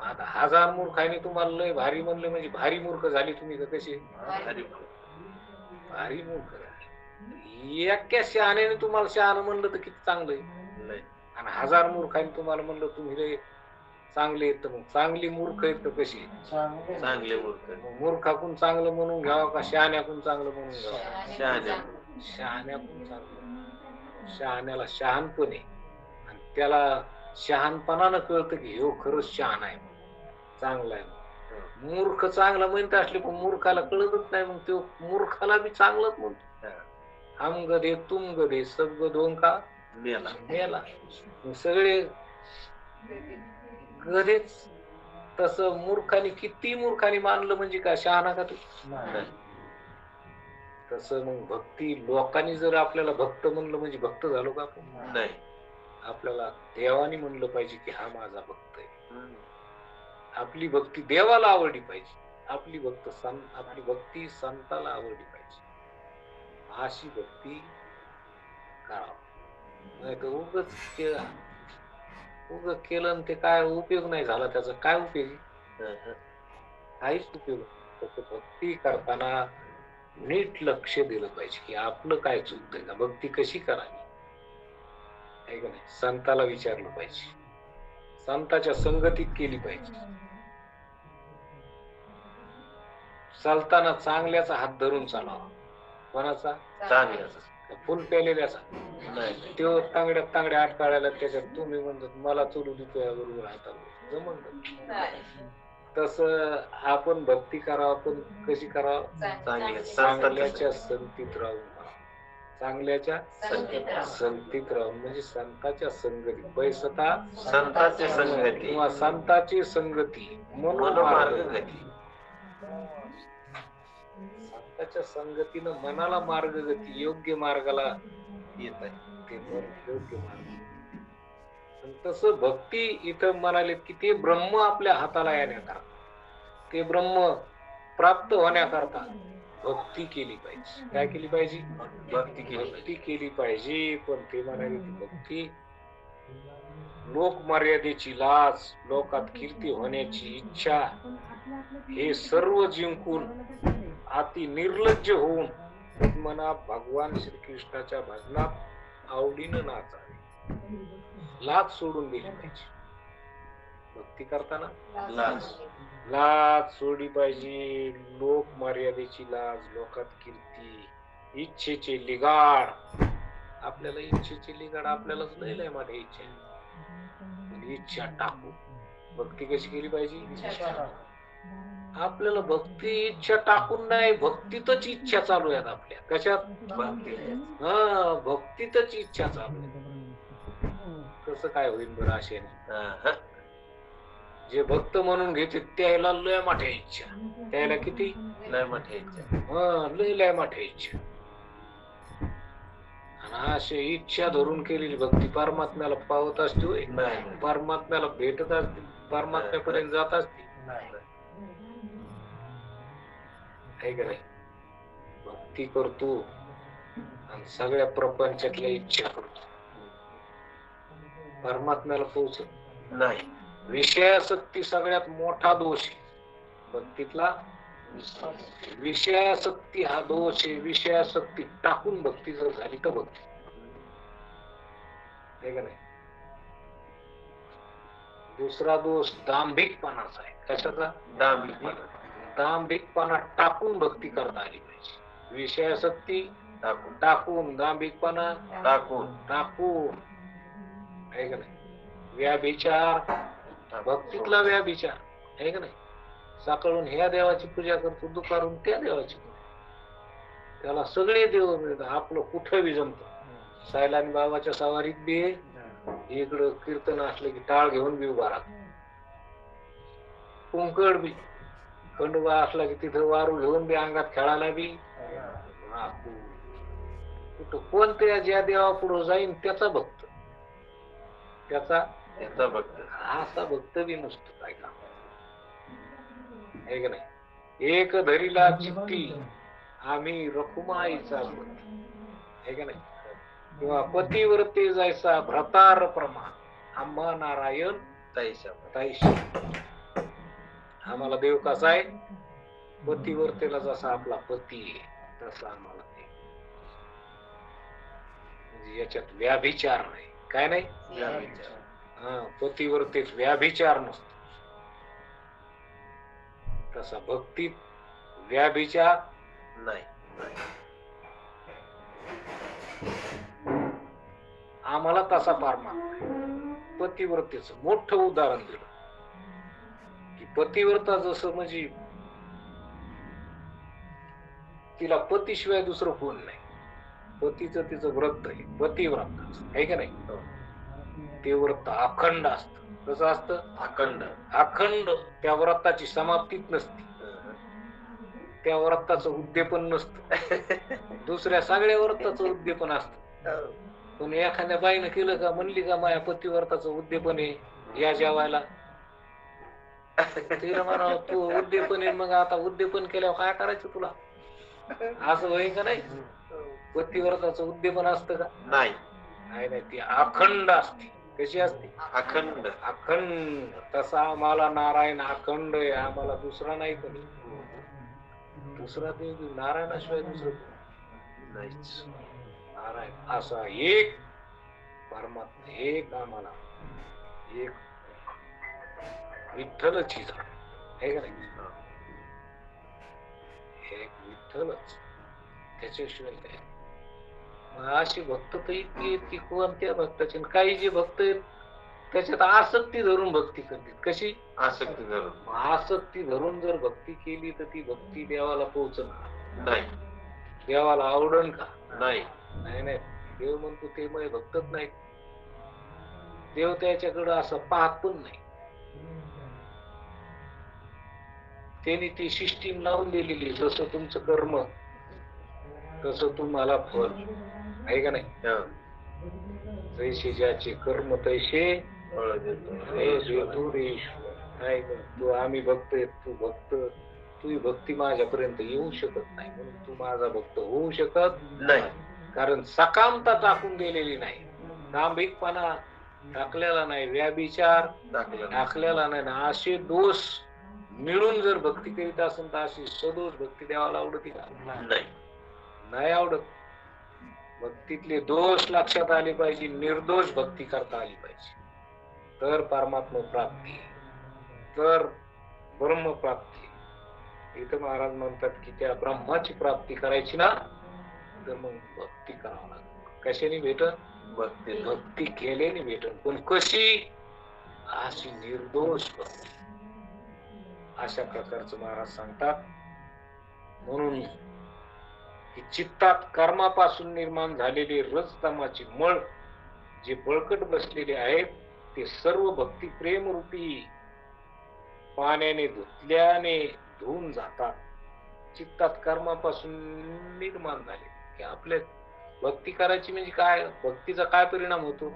आता 1000 मूर्खाने तुम्हाला लय भारी म्हणलं म्हणजे भारी मूर्ख झाली तुम्ही का कसे? भारी मूर्ख झाली. एका शहाण्याने तुम्हाला शहाणं म्हणलं तर किती चांगलं आहे. आणि 1000 मूर्खाने तुम्हाला म्हणलं तुम्ही लय चांगले आहेत, तर मग चांगली मूर्ख आहेत तर कशी? चांगले मूर्ख. मूर्खाकून चांगलं म्हणून घ्यावं का शहाण्याकून चांगलं म्हणून घ्यावं? शहाण्याकून चांगलं. शहाण्याला शहाणपण आहे आणि त्याला शहाणपणानं कळतं की हे खरंच शहाणा आहे, चांगला आहे. मूर्ख चांगला म्हणत असले पण मूर्खाला कळतच नाही, मग तो मूर्खाला बी चांगलंच म्हणतो. हम गधे तुम गधे सब गधों का मेला मेला. सगळे गधेच. तसं मूर्खाने किती मूर्खाने मानलं म्हणजे काय शहाणा का तू? तसं मग भक्ती, लोकांनी जर आपल्याला भक्त म्हणलं म्हणजे भक्त झालो का आपण? नाही. आपल्याला देवाने म्हणलं पाहिजे की हा माझा भक्त आहे. आपली भक्ती देवाला आवडली पाहिजे. आपली भक्ती संताला आवडली पाहिजे. अशी भक्ती करावं. नाही तर उगच केलं ते काय उपयोग नाही झाला, त्याचा काय उपयोग? काहीच उपयोग नाही. फक्त भक्ती करताना नीट लक्ष दिलं पाहिजे की आपलं काय चुकतंय का, भक्ती कशी करावी, आहे का नाही? संताला विचारलं पाहिजे, संताच्या संगतीत केली पाहिजे. चालताना चांगल्याचा हात धरून चालावा. कोणाचा? चांगल्याचा. फुल पेलेल्याचा नाही. तो तांगड्या आठ काढायला त्याच्यात तुम्ही म्हणतात मला चलू देतो या बरोबर हातावर जमन. तसं आपण भक्ती करावं पण कशी करावं? चांगल्याच्या संगतीत राहून करावं. चांगल्याच्या संगतीत राहून म्हणजे संताच्या संगती. पैसता संताची संगती किंवा संताची संगती मनोमार्गगती. संताच्या संगतीनं मनाला मार्गगती, योग्य मार्गाला येत आहे. ते मन योग्य मार्ग. तसं भक्ती इथं म्हणाले की ते ब्रह्म आपल्या हाताला येण्याकरता, ते ब्रह्म प्राप्त होण्याकरता भक्ती केली पाहिजे. काय केली पाहिजे? भक्ती केली पाहिजे. पण ते म्हणाले की भक्ती लोक मर्यादेची लाज, लोकात कीर्ती होण्याची इच्छा हे सर्व जिंकून अति निर्लज्ज होऊन मनात भगवान श्रीकृष्णाच्या भजनात आवडीनं नाचावे. लाज सोडून दिली पाहिजे. भक्ती करताना लाज सोडली पाहिजे. लोक मर्यादेची लाज, लोकात कीर्ती, इच्छेचे लिगाड. आपल्याला इच्छेचे लिगाड आपल्यालाच लय माझ्या इच्छा. इच्छा टाकू. भक्ती कशी केली पाहिजे? आपल्याला भक्ती इच्छा टाकून नाही, भक्तीतच इच्छा चालू आहेत आपल्या. कशात? भक्तीतच इच्छा चालू आहे. कसं काय होईल बरं अशाने? जे भक्त म्हणून घेते त्याला लय मोठ्या इच्छा, त्याला किती लय मोठ्या इच्छा. लय मोठ्या इच्छा. आणि अशी इच्छा धरून केलेली भक्ती परमात्म्याला पावत असते, परमात्म्याला भेटत असते, परमात्म्यापर्यंत जात असते, आहे का नाही? भक्ती करतो आणि सगळ्या प्रपंचातल्या इच्छा करतो, परमात्म्याला पोहोचत नाही. विषयासक्ती सगळ्यात मोठा दोष आहे भक्तीतला. विषयासक्ती हा दोष आहे. विषयासक्ती टाकून भक्ती जर झाली तर भक्ती, आहे का नाही? दुसरा दोष दांभिकपणाचा आहे. कशाचा? दांभिकपणा. दांभिकपणा टाकून भक्ती करता आली पाहिजे. विषयासक्ती टाकून, दांभिकपणा टाकून, आहे का नाही? व्याभिचार, भक्तीतला व्याभिचार, आहे का नाही? सकाळून ह्या देवाची पूजा करतो, दुपारून त्या देवाची पूजा. त्याला सगळे देव मिळतात. आपलं कुठं बी जमत. सायलानी बाबाच्या सवारीत बी इकडं कीर्तन असलं की टाळ घेऊन बी उभा राहतो. कुंकड बी खंडोबा असला की तिथं वारू घेऊन बी अंगात खेळायला बी कुठं कोणत्या ज्या देवा पुढे जाईन त्याचा भक्त, त्याचा भक्त. असा भक्त बी नसतो. काय का आहे का नाही? एक धरीला चित्ती आम्ही रखुमाईचा आहे का नाही? किंवा पतिव्रते जायचा भ्रतार प्रमाण आम्हा नारायण ताईशा. आम्हाला देव कसा आहे? पतिव्रतेला जसा आपला पती आहे तसा आम्हाला ते. म्हणजे याच्यात व्याभिचार नाही. काय नाही? हा, पतिव्रतेत व्याभिचार नसतो. तसा भक्तीत व्याभिचार नाही. आम्हाला तसा परमात्मा. पतिव्रतेच मोठं उदाहरण दिलं की पतिव्रता जसं म्हणजे तिला पतीशिवाय दुसरं कोण नाही. पतीचं तिचं व्रत आहे, पतिव्रत आहे का नाही? ते व्रत अखंड असत. कसं असतं? अखंड. त्या व्रताची समाप्तीच नसते. त्या व्रताचं उद्दीपन नसतं. दुसऱ्या सगळ्या व्रताचं उद्दीपन असतं. पण एखाद्या बाईनं केलं का, म्हणली का माझ्या पतिव्रताचं उद्दीपन आहे या जेवायला, तिला म्हणावं तू उद्दीपन आहे, मग आता उद्दीपन केल्यावर काय करायचं तुला? असं होईल का नाही? पतिव्रताचं उद्दीपन असतं का? नाही. नाही, ती अखंड असते. कशी असते? अखंड. तसा आम्हाला नारायण अखंड आहे. आम्हाला दुसरा नाही कोणी. दुसरा देव नारायणाशिवाय दुसरं नाहीच. नारायण असा एक परमात्मा, एक आम्हाला एक विठ्ठलची झाड आहे का नाही? एक विठ्ठलच, त्याच्याशिवाय काय? अशी भक्त तर इतकी ती कोणत्या भक्ताची. काही जे भक्त आहेत त्याच्यात आसक्ती धरून भक्ती करतील. कशी? आसक्ती धरून जर भक्ती केली तर ती भक्ती देवाला पोहोचणार नाही. देवाला आवडन का? नाही. नाही. देव म्हणतो ते मग भक्तच नाही. देव त्याच्याकडे असं पाहत पण नाही. त्यांनी ती सिस्टीम लावून दिलेली, जसं तुमचं कर्म तसं तुम्हाला फल, आहे का नाही? जैसे ज्याचे कर्म तैसे तू आम्ही भक्त, तू भक्त, तुझी भक्ती माझ्यापर्यंत येऊ शकत नाही, म्हणून तू माझा भक्त होऊ शकत नाही. कारण सकामता टाकून दिलेली नाही, दांभिकपणा टाकलेला नाही, व्याभिचार टाकलेला नाही. असे दोष मिळून जर भक्ती करीत असेल तर अशी सदोष भक्ती देवाला आवडती का? नाही आवडत. भक्तीतले दोष लक्षात आले पाहिजे, निर्दोष भक्ती करता आली पाहिजे, तर परमात्मा प्राप्ती, तर ब्रह्म प्राप्ती. इथं महाराज म्हणतात की त्या ब्रह्माची प्राप्ती करायची ना तर मग भक्ती करावं लागेल. कशाने भेटन? भक्ती केल्याने भेटन. पण कशी? अशी निर्दोष भक्ती. अशा प्रकारचं महाराज सांगतात. म्हणून चित्तात कर्मापासून निर्माण झालेले रजतमाची मळ जे बळकट बसलेले आहेत ते सर्व भक्ती प्रेम रूपी पाण्याने धुतल्याने धुवून जातात. चित्तात कर्मापासून निर्माण झाले की आपल्या भक्ती करायची म्हणजे काय? भक्तीचा काय परिणाम होतो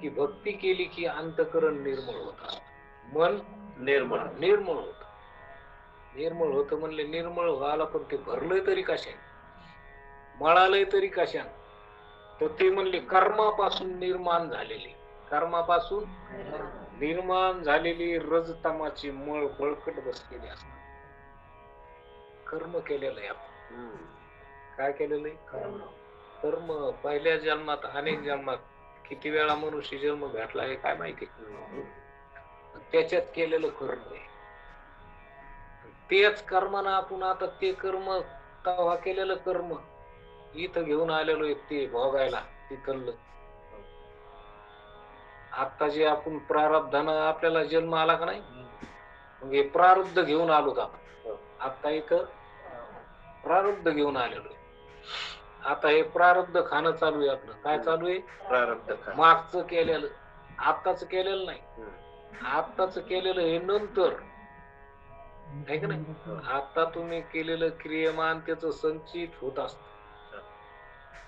की भक्ती केली की अंतःकरण निर्मळ होत, मन निर्मळ होत. निर्मळ होत म्हणले निर्मळ व्हायला पण ते भरलंय तरी कशा, मळालंय तरी कशा? तर ते म्हणले कर्मापासून निर्माण झालेली रजतमाची मळ बळकट बसलेली असतात. कर्म केलेलं आहे आपण. काय केलेलं आहे? कर्म. पहिल्या जन्मात, अनेक जन्मात, किती वेळा मनुष्य जन्म भेटला आहे काय माहिती. त्याच्यात केलेलं कर्म आहे. तेच कर्मानं आपण आता ते कर्म तेव्हा केलेलं कर्म इथं घेऊन आलेलो आहे ते भोगायला तिथलं. आता जे आपण प्रारब्धानं आपल्याला जन्म आला का नाही, मग हे प्रारब्ध घेऊन आलो का आपण. आता इथं प्रारब्ध घेऊन आलेलो आहे. आता हे प्रारब्ध खाणं चालू आहे आपलं. काय चालू आहे? प्रारब्ध खा. मागचं केलेलं, आत्ताच केलेलं नाही. आत्ताच केलेलं हे नंतर आहे का नाही. आता तुम्ही केलेलं क्रियमान त्याचं संचित होत असत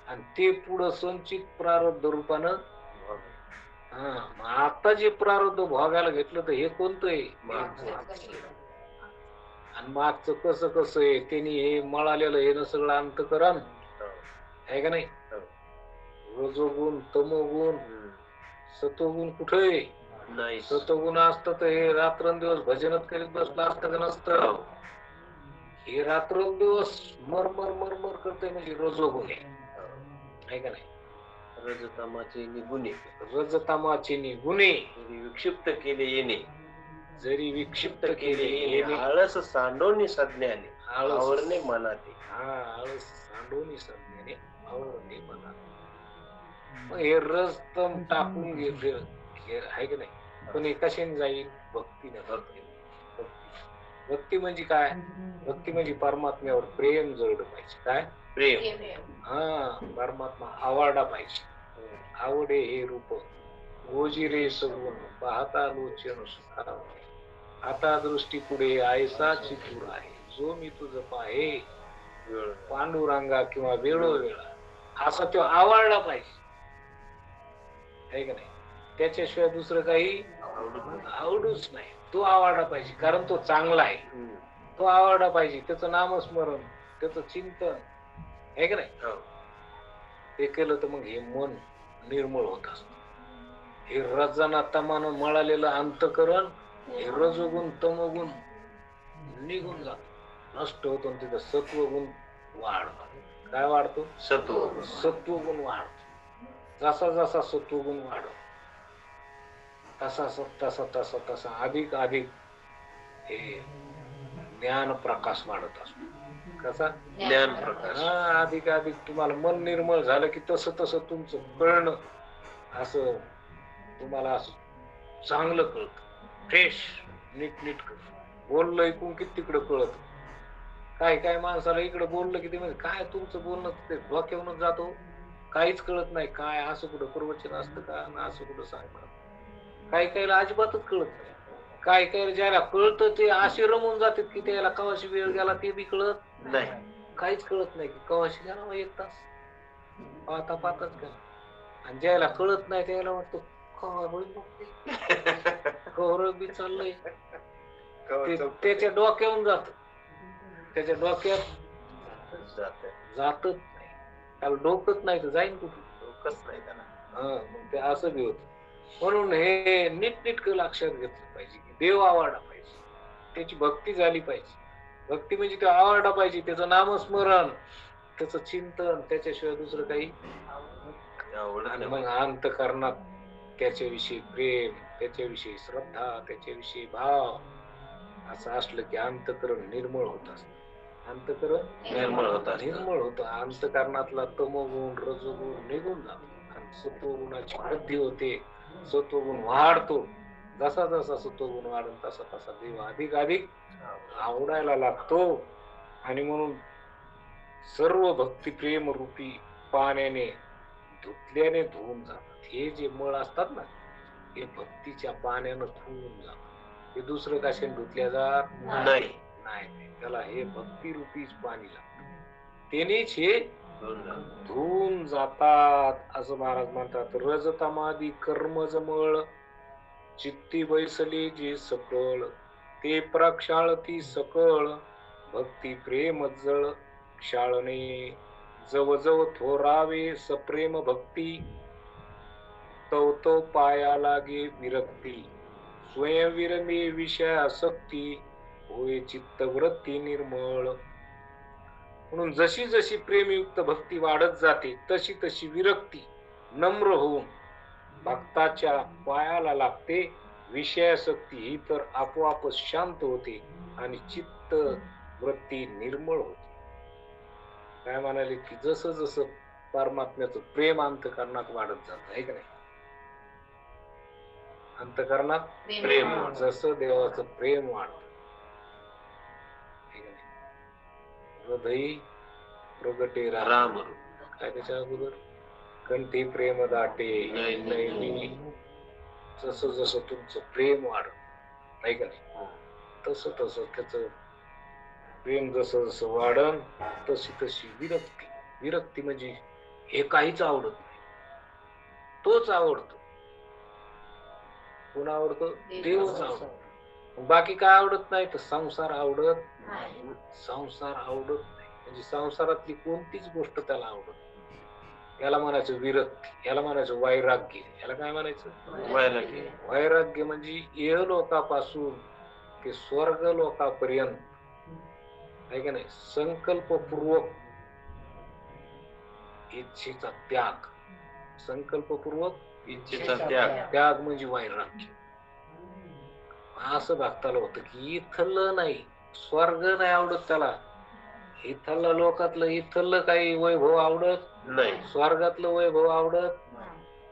आणि ते पुढं संचित प्रारब्ध रूपानं. मग आता जे प्रारब्ध भोगायला घेतलं तर हे कोणतं आहे? आणि मागचं कसं कसं आहे त्यांनी हे मळालेलं हे न सगळं अंतकरण आहे का नाही. रजोगुण तमोगुण सतोगुण कुठे नाही. सतोगुण असतं तर हे रात्रंदिवस भजनच करीत बसलं असतं का नसतं. हे रात्रंदिवस मरमर मरमर करतोय म्हणजे रजोगुण आहे का नाही. रजतमाचे निगुणे, रजतमाचे निगुणे जरी विक्षिप्त केले येणे, जरी विक्षिप्त केले येणे, आळस सांडोनी सज्ञाने आवरणे मनाते. आळस सांडोनी सज्ञाने आवरणे मनाते. मग हे रस तम टाकून घेतले आहे की नाही. पण हे कशाने जाईल? भक्तीने. भक्ती म्हणजे काय? भक्ती म्हणजे परमात्म्यावर प्रेम जळलं पाहिजे. काय प्रेम? परमात्मा आवडला पाहिजे. आवडे हे रूप गोजिरे सगुण पाहता लोचन सुखा. आता दृष्टी पुढे आयसा चितूर आहे जो मी तुझ पाहे पांडुरंगा किंवा वेळोवेळा. असा तो आवडला पाहिजे आहे का नाही. त्याच्याशिवाय दुसरं काही आवडूच नाही. तो आवडला पाहिजे कारण तो चांगला आहे. तो आवडला पाहिजे. त्याचं नामस्मरण, त्याचं चिंतन आहे का नाही. ते केलं तर मग हे मन निर्मळ होत असत. हे रजना तमानं मळालेलं अंतकरण हे रजोगुण तमोगुण निघून जात, नष्ट होतो. तिथं सत्वगुण वाढतो. काय वाढतो? सत्वगुण वाढतो. जसा जसा सत्वगुण वाढतो तसा तसा तसा तसा अधिक अधिक हे ज्ञान प्रकाश वाढत असतो. कसा? ज्ञान प्रकाश. अधिक अधिक तुम्हाला मन निर्मळ झालं की तसं तसं तुमचं कळणं असं तुम्हाला असं चांगलं कळत. फ्रेश नीट बोललं ऐकून किती तिकडं कळत. काय माणसाला इकडं बोललं की ते म्हणजे काय तुमचं बोलणं ते डोक्यावरून जातो. काहीच कळत नाही. काय असं कुठं प्रवचन असतं का ना असं कुठं सांगणार. काहीला अजिबातच कळत नाही. काय ज्याला कळतं ते असे रमून जातात की त्याला कवाशी वेळ गेला ते बी कळत नाही. काहीच कळत नाही की कवाशी गेला 1 तास पाताच गेला. आणि ज्याला कळत नाही त्याला वाटतं कवर बी चाललंय. त्याच्या डोक्यावरून जात. त्याच्या डोक्यात जातच नाही. त्याला डोकत नाही तर जाईन कुठं. डोकच नाही त्याला. मग ते असं बी होत. म्हणून हे नीट लक्षात घेतलं पाहिजे की देव आवडला पाहिजे. त्याची भक्ती झाली पाहिजे. भक्ती म्हणजे तो आवडला पाहिजे. त्याचं नामस्मरण, त्याचं चिंतन, त्याच्याशिवाय दुसरं काही. आणि मग अंतःकरणात त्याच्याविषयी प्रेम, त्याच्याविषयी श्रद्धा, त्याच्याविषयी भाव असं असलं की अंतःकरण निर्मळ होत असत. अंतःकरण निर्मळ होत. अंतःकरणातला तमोगुण रजोगुण निघून जातो आणि सत्वगुणाची वृद्धी होते. सत्वगुण वाढतो. जसा जसा सत्वगुण वाढेल तसा तसा देव अधिक अधिक आवडायला लागतो. आणि म्हणून सर्व भक्ती प्रेम रूपी पाण्याने धुतल्याने धुवून जातात. हे जे मळ असतात ना हे भक्तीच्या पाण्यानं धुवून जातात. हे दुसरं कशाने धुतल्या जात नाही. त्याला हे भक्ती रूपीच पाणी लागतं. तेनेच हे धुवून जातात असं महाराज म्हणतात. रजतमादी कर्मज मळ चित्ती बैसली जे सकळ ते प्रक्षाळती सकळ भक्ती प्रेम जळ क्षाळणे जवजव थोरावे सप्रेम भक्ती तव पाया लागे विरक्ती स्वयंविरमे विषय आसक्ती होय चित्तवृत्ती निर्मळ. म्हणून जशी जशी प्रेमयुक्त भक्ती वाढत जाते तशी तशी विरक्ती नम्र होऊन भक्ताच्या पायाला लागते विषयासक्ती ही तर आपोआपच शांत होते आणि चित्त वृत्ती निर्मळ होते. काय म्हणाले की जसं जसं परमात्म्याचं प्रेम अंतःकरणात वाढत जात आहे का नाही, अंतःकरणात प्रेम जसं देवाचं प्रेम वाढत हृदयी प्रगटे राम, काय त्याच्या अगोदर कंठी प्रेम दाटे नैनी. जसं जसं तुमचं प्रेम वाढत नाही का नाही, तसं तसं त्याच प्रेम जसं जसं वाढन तशी तशी विरक्ती. विरक्ती म्हणजे हे काहीच आवडत नाही, तोच आवडतो. कोण आवडतो? देवच आवडतो. बाकी काय आवडत नाही तर संसार आवडत नाही. संसार आवडत नाही म्हणजे संसारातली कोणतीच गोष्ट त्याला आवडत नाही. याला म्हणायचं विरक्ती, याला म्हणायचं वैराग्य. याला काय म्हणायचं? वैराग्य. वैराग्य म्हणजे इहलोकापासून ते स्वर्ग लोकापर्यंत आहे का नाही, संकल्पपूर्वक इच्छेचा त्याग. संकल्पपूर्वक इच्छेचा त्याग. त्याग म्हणजे वैराग्य. असं भक्ताला होतं की इथलं नाही, स्वर्ग नाही आवडत त्याला, इथलं लोकातलं इथलं काही वैभव आवडत नाही, स्वर्गातलं वैभव आवडत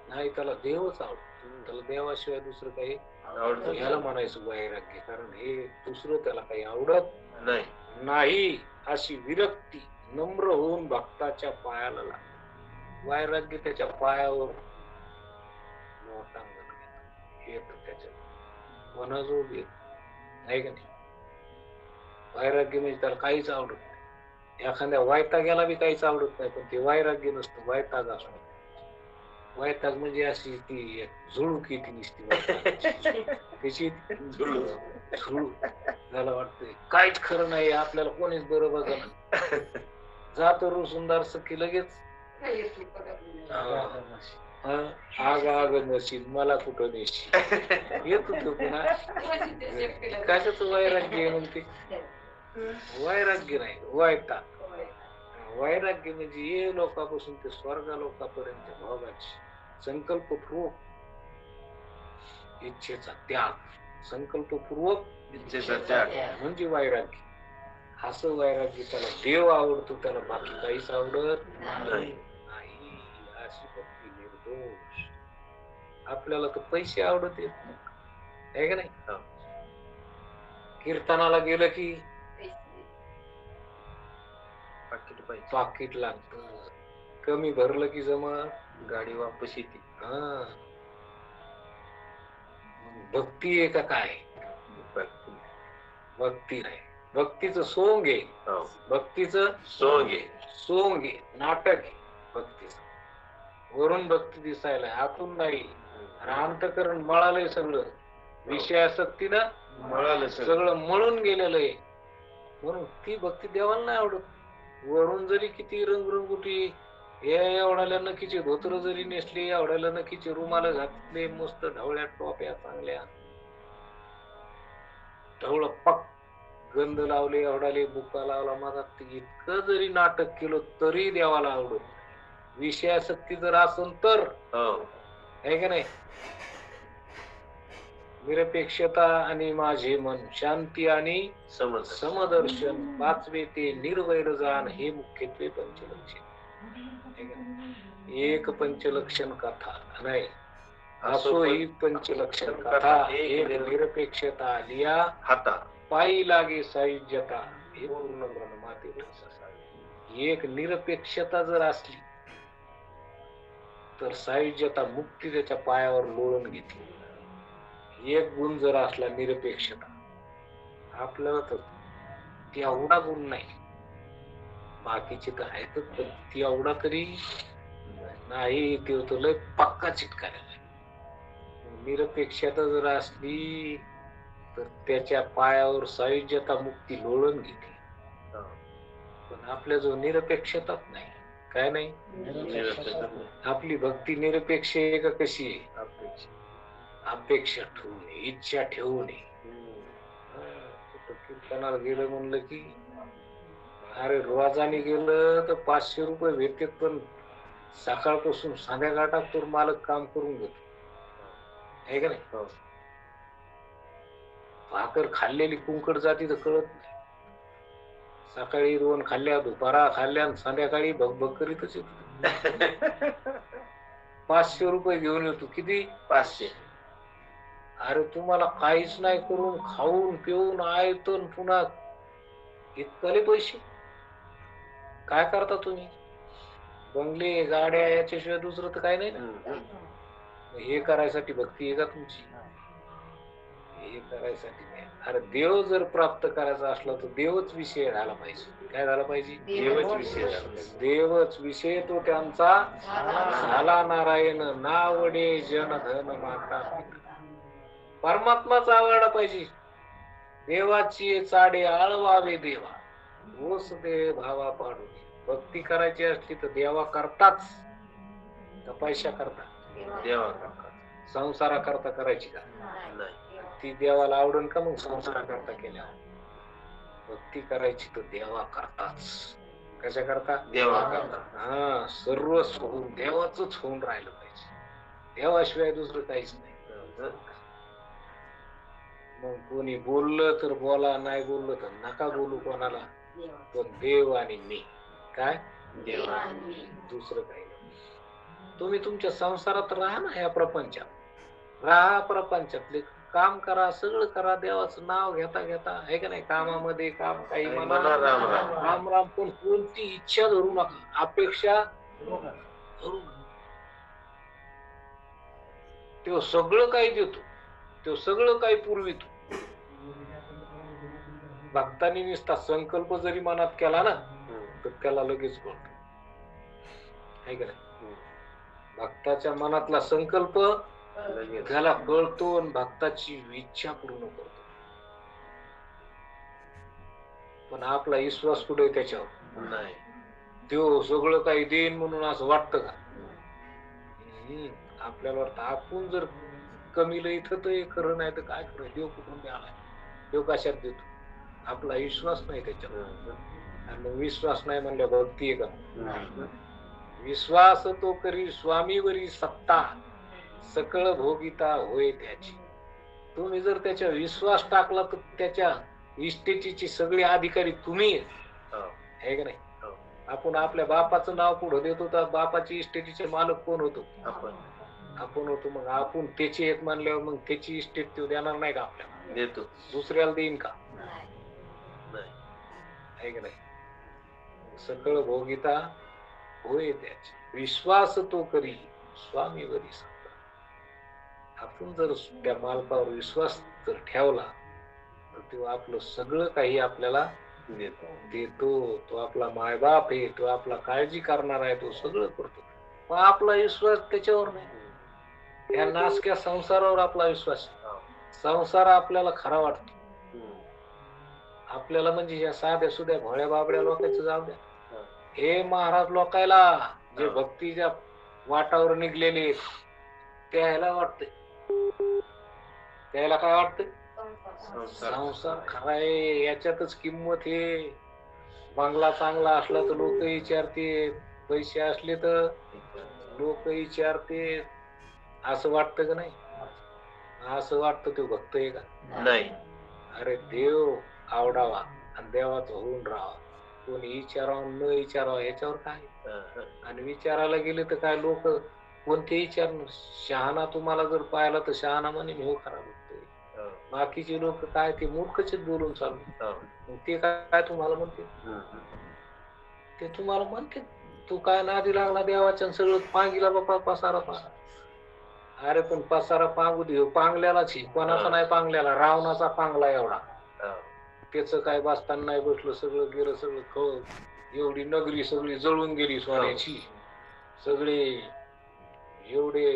नाही, त्याला देवच आवडत. त्याला देवाशिवाय दुसरं काही आवडत. याला म्हणायचं वैराग्य, कारण हे दुसरं त्याला काही आवडत नाही. अशी विरक्ती नम्र होऊन भक्ताच्या पायाला लागते. वैराग्य त्याच्या पायावर येत, त्याच्या मनाजोग येत नाही का नाही. वैराग्य म्हणजे त्याला काहीच आवडत नाही. एखाद्या वैताग्याला बी काहीच आवडत नाही, पण ते वैराग्य नसतं, वैताग असतो. वैताग म्हणजे अशी ती झुळूक येते नुसती, त्याची झुळूक. त्याला वाटतंय काहीच खरं नाही, आपल्याला कोणीच बरोबर बघा जातो रुसूनदार सखी लगेच आग आग नशील मला कुठं नेशील येत होत पुन्हा. कशाच वैराग्य म्हणते? वैराग्य नाही, वैताग. वैराग्य म्हणजे हे लोकांपासून ते स्वर्ग लोकांपर्यंत भोगाची संकल्पपूर्वक इच्छेचा त्याग. संकल्पपूर्वक इच्छेचा त्याग म्हणजे वैराग्य. असं वैराग्य त्याला देव आवडतो, त्याला बाकी काहीच आवडत नाही. अशी भक्ती निर्दोष. आपल्याला तर पैसे आवडत येत आहे का नाही. कीर्तनाला गेलं की पाकिट लागत, कमी भरलं की जमा गाडी वापस येते. भक्ती आहे का काय? भक्ती नाही, भक्तीचं सोंग आहे. भक्तीचं सोंग आहे, सोंग आहे, नाटक आहे भक्तीचं. वरून भक्ती दिसायला, आतून नाही. अंतःकरण मळालंय सगळं, विषयासक्तीनं मळालं सगळं मळून गेलेलं आहे. म्हणून ती भक्ती देवाला नाही आवडत. वरून जरी किती रंगरंगुटी, एवढ्याला नक्कीचे धोतर जरी नेसले, एवढ्याला नक्कीचे रुमाला घातले, मस्त ढवळ्या टोप्या चांगल्या, ढवळ पक गंध लावले, एवढाले बुका लावला, माझा इतकं जरी नाटक केलं तरी देवाला आवडत. विषयासक्ती जर असेल तर आहे का नाही. निरपेक्षता आणि माझे मन, शांती आणि समदर्शन, पाचवे ते निर्वैर जाण, हे मुख्यत्वे पंचलक्षण. एक पंचलक्षण कथा नाही, असो ही पंचलक्षण कथा. एक निरपेक्षता लिया हाता, पायी लागे सायुज्यता, हे पूर्ण ब्रह्माते. एक निरपेक्षता जर असली तर सायुज्यता, मुक्ती त्याच्या पायावर लोळून घेतली. एक गुण जर असला निरपेक्षता, आपल्याला तर तेवढा गुण नाही, बाकीचे तर आहेतच, पण तेवढा तरी नाही. ते होतं लय पक्का चिटकायला. निरपेक्षता जर असली तर त्याच्या पायावर सायुज्यता, मुक्ती लोळून घेते. पण आपल्या जो निरपेक्षताच नाही, काय नाही. आपली भक्ती निरपेक्ष आहे का कशी आहे? अपेक्षा ठेवू नये, इच्छा ठेवू नये. कीर्तनाला गेलं म्हणलं की अरे रोजाने गेलं तर 500 रुपये भेटतात, पण सकाळपासून संध्याकाळात तर मालक काम करून घेतो आहे का नाही. भाकर खाल्लेली कुंकड जाती तर कळत नाही. सकाळी 2 खाल्ल्या, दुपारा खाल्ल्या आणि संध्याकाळी भगभग करीतच येतो. 500 रुपये घेऊन येतो. किती? 500. अरे तुम्हाला काहीच नाही करून खाऊन पिऊन आयतन पुन्हा इतकले पैसे काय करता तुम्ही? बंगले गाड्या याच्याशिवाय दुसरं तर काही नाही ना. हे करायसाठी भक्ती आहे का तुमची? हे करायसाठी नाही. अरे देव जर प्राप्त करायचा असला तर देवच विषय झाला पाहिजे. काय झाला पाहिजे? देवच विषय झाला पाहिजे. देवच विषय तो त्यांचा झाला. नारायण नावडे जन धन माता पिता. परमात्माच आवडला पाहिजे. देवाची चाडे आळवावे देवा ओस दे भावा पाडू. भक्ती करायची असली तर देवा करताच का पैशा करता? देवा करता. संसारा करता करायची का? नाही. ती देवाला आवडून का मग संसारा करता केल्या? भक्ती करायची तर देवा करताच. कशा करता? देवा करता. हा सर्व होऊन देवाच होऊन राहिलं पाहिजे. देवाशिवाय दुसरं काहीच नाही. मग कोणी बोललं तर बोला, नाही बोललं तर नका बोलू कोणाला. पण देव आणि मी काय? देवा. दुसरं काही नाही. तुम्ही तुमच्या संसारात राहा ना. या प्रपंचात राहा. प्रपंचातले काम करा, सगळं करा. देवाचं नाव घेता घेता आहे का नाही? कामामध्ये काम काही म्हणा, राम राम. राम राम. पण कोणती इच्छा धरू नका, अपेक्षा धरू नका. तो सगळं काही देतो, तो सगळं काही पुरवितो. भक्तांनी नुसता संकल्प जरी मनात केला ना तर त्याला लगेच कळतो. आहे का नाही? भक्ताच्या मनातला संकल्प त्याला कळतो आणि भक्ताची इच्छा पूर्ण करतो. पण आपला विश्वास कुठे त्याच्यावर नाही. तो सगळं काही देईन म्हणून असं वाटतं का? आपल्याला वाटतं आपण जर कमीला इथं तर खरं नाही तर काय खरं? देव कुठून द्यालाय? देव कशात देतो? आपला विश्वास नाही त्याच्यावर. आणि विश्वास नाही म्हणल्या भक्ती आहे का? विश्वास तो करी स्वामीवरी सत्ता सकळ भोगिता होय त्याची. तुम्ही जर त्याच्या विश्वास टाकला तर त्याच्या इस्टेटीची सगळे अधिकारी तुम्ही आहे का नाही? आपण आपल्या बापाचं नाव पुढे देतो तर बापाची इस्टेटीचे मालक कोण होतो? आपण होतो. मग आपण त्याची एक मानल्यावर मग त्याची इस्टेट तो देणार नाही का आपल्याला? देतो. दुसऱ्याला देईन का? नाही. आहे का नाही? सकळ भोगिता होय त्याची. विश्वास तो करी स्वामीवरी सत्ता. आपण जर त्या मालकावर विश्वास जर ठेवला तर तो आपलं सगळं काही आपल्याला देतो. तो आपला मायबाप आहे, तो आपला काळजी करणार आहे, तो सगळं करतो. मग आपला विश्वास त्याच्यावर नाही. या नासक्या संसारावर आपला विश्वास. संसार आपल्याला खरा वाटतो. आपल्याला म्हणजे या साध्या सुध्या भोळ्या बाबड्या लोकांचं जाऊ द्या. हे महाराज लोकायला जे भक्तीच्या वाटावर निघलेले त्याला वाटतंय. त्याला काय वाटतंय? संसार खरा आहे, याच्यातच किंमत आहे. बंगला चांगला असला तर लोक विचारते, पैसे असले तर लोक विचारते. असं वाटतं का नाही? असं वाटतं तो भक्त आहे का? नाही. अरे देव आवडावा आणि देवाचं होऊन राहावा. कोणी विचारावं न विचारावं याच्यावर काय? आणि विचारायला गेले तर काय लोक कोणते विचारणार? शहाणा तुम्हाला जर पाहिला तर शहाणा म्हणे हो खरा बघतोय. बाकीचे लोक काय ते मूर्खच बोलून चालू. ते काय तुम्हाला म्हणते? ते तुम्हाला म्हणते तू काय नादी लागला देवाच्या सगळं पांगीला बापा पसारा पांग. अरे पण पसारा पांगू दे, पांगल्यालाच. कोणाचा नाही पांगल्याला? रावणाचा पांगला एवढा. त्याच काय बसताना नाही बसलं, सगळं गेलं, सगळं खळ. एवढी नगरी सगळी जळून गेली सोन्याची. सगळे एवढे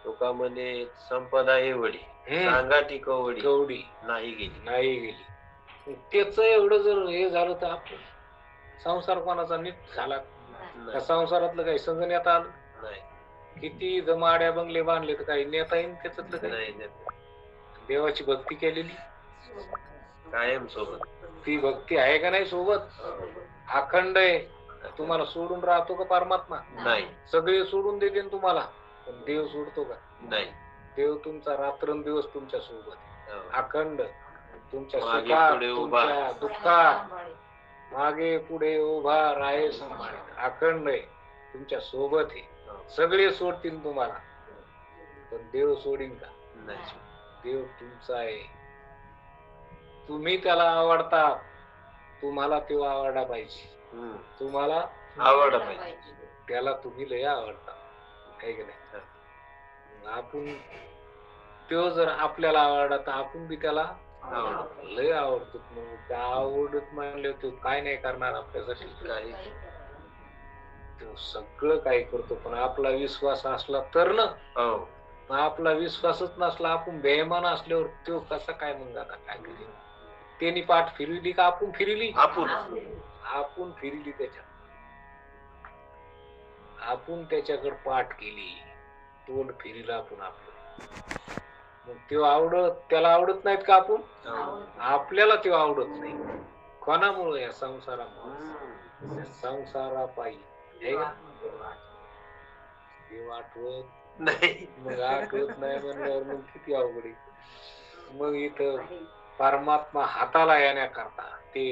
लोकांमध्ये संपदा एवढी सांगाटी कवडी नाही गेली. त्याच एवढं जर हे झालं तर आपण संसार कोणाचा नीट झाला? त्या संसारातलं काही संग नेता आलं नाही. किती जमाड्या बंगले बांधले तर काही नेता येईल त्याच्यातलं काही? देवाची भक्ती केलेली कायम सोबत. ती भक्ती आहे का नाही सोबत? अखंड आहे. तुम्हाला सोडून राहतो का परमात्मा? नाही. सगळे सोडून देते तुम्हाला, पण देव सोडतो का? नाही. देव तुमचा रात्रंदिवस तुमच्या सोबत अखंड. तुमच्या मागे सुखात पुढे उभा. तुमच्या दुःखात मागे पुढे उभा राहे सांभाळीत अखंड आहे, तुमच्या सोबत आहे. सगळे सोडतील तुम्हाला, पण देव सोडीन का? नाही. देव तुमचा आहे, तुम्ही त्याला आवडता, तुम्हाला तो आवडला पाहिजे. तुम्हाला आवड पाहिजे. त्याला तुम्ही लय आवडता, आहे की नाही? आपण तो जर आपल्याला आवडला तर आपण बी त्याला लय आवडतो. मग त्या आवडत म्हणले तो काय नाही करणार आपल्यासाठी? काही तो सगळं काही करतो, पण आपला विश्वास असला तर ना. मग आपला विश्वासच नसला, आपण बेईमान असल्यावर तो कसा काय मग आता काय करेल? त्यांनी पाठ फिरवली का आपण फिरली? आपण फिरली त्याच्यात, आपण त्याच्याकडे पाठ केली, तोंड फिरलं आपण आपलं. मग तो त्याला आवडत नाहीत का आपण? आपल्याला तो आवडत नाही. कोणामुळे? या संसारामुळे. संसारापायी देव आठवत नाही. मग आठवत नाही म्हणल्यावर मग किती अवघड आहे. मग इथं परमात्मा हाताला येण्याकरता, ते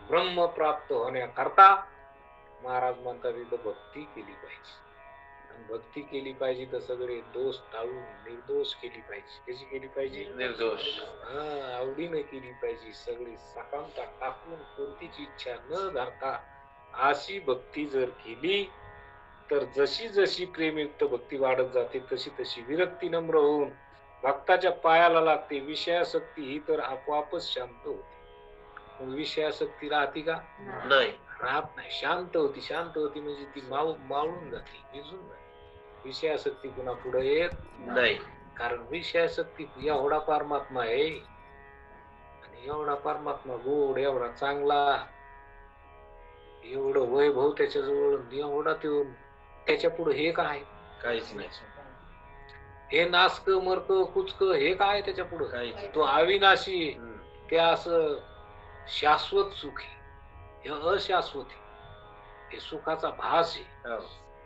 ब्रह्म प्राप्त होण्याकरता महाराज म्हणतात इथं भक्ती केली पाहिजे. आणि भक्ती केली पाहिजे तर सगळे दोष टाळून निर्दोष केली पाहिजे. कशी केली पाहिजे? निर्दोष. आवडीने केली पाहिजे. सगळी सकामता टाकून कोणतीच इच्छा न धरता अशी भक्ती जर केली तर जशी जशी प्रेमयुक्त भक्ती वाढत जाते तशी तशी विरक्ती नम्र होऊन भक्ताच्या पायाला लागते. विषयासक्ती ही तर आपोआपच शांत होते. विषयासक्ती राहते का? नाही, राहत नाही. शांत होती. शांत होती म्हणजे ती मावळून जाते, विझून जाते. विषयासक्ती पुन्हा पुढे येत नाही. कारण विषयासक्ती एवढा परमात्मा आहे आणि एवढा परमात्मा गोड, एवढा चांगला, एवढं वैभव त्याच्याजवळ, एवढा तो त्याच्या पुढे हे काय? काहीच नाही. हे नासक मरक कुचक हे काय त्याच्या पुढे? तो अविनाशी, ते असं शाश्वत सुख आहे. हे अशाश्वत आहे. हे सुखाचा भास आहे,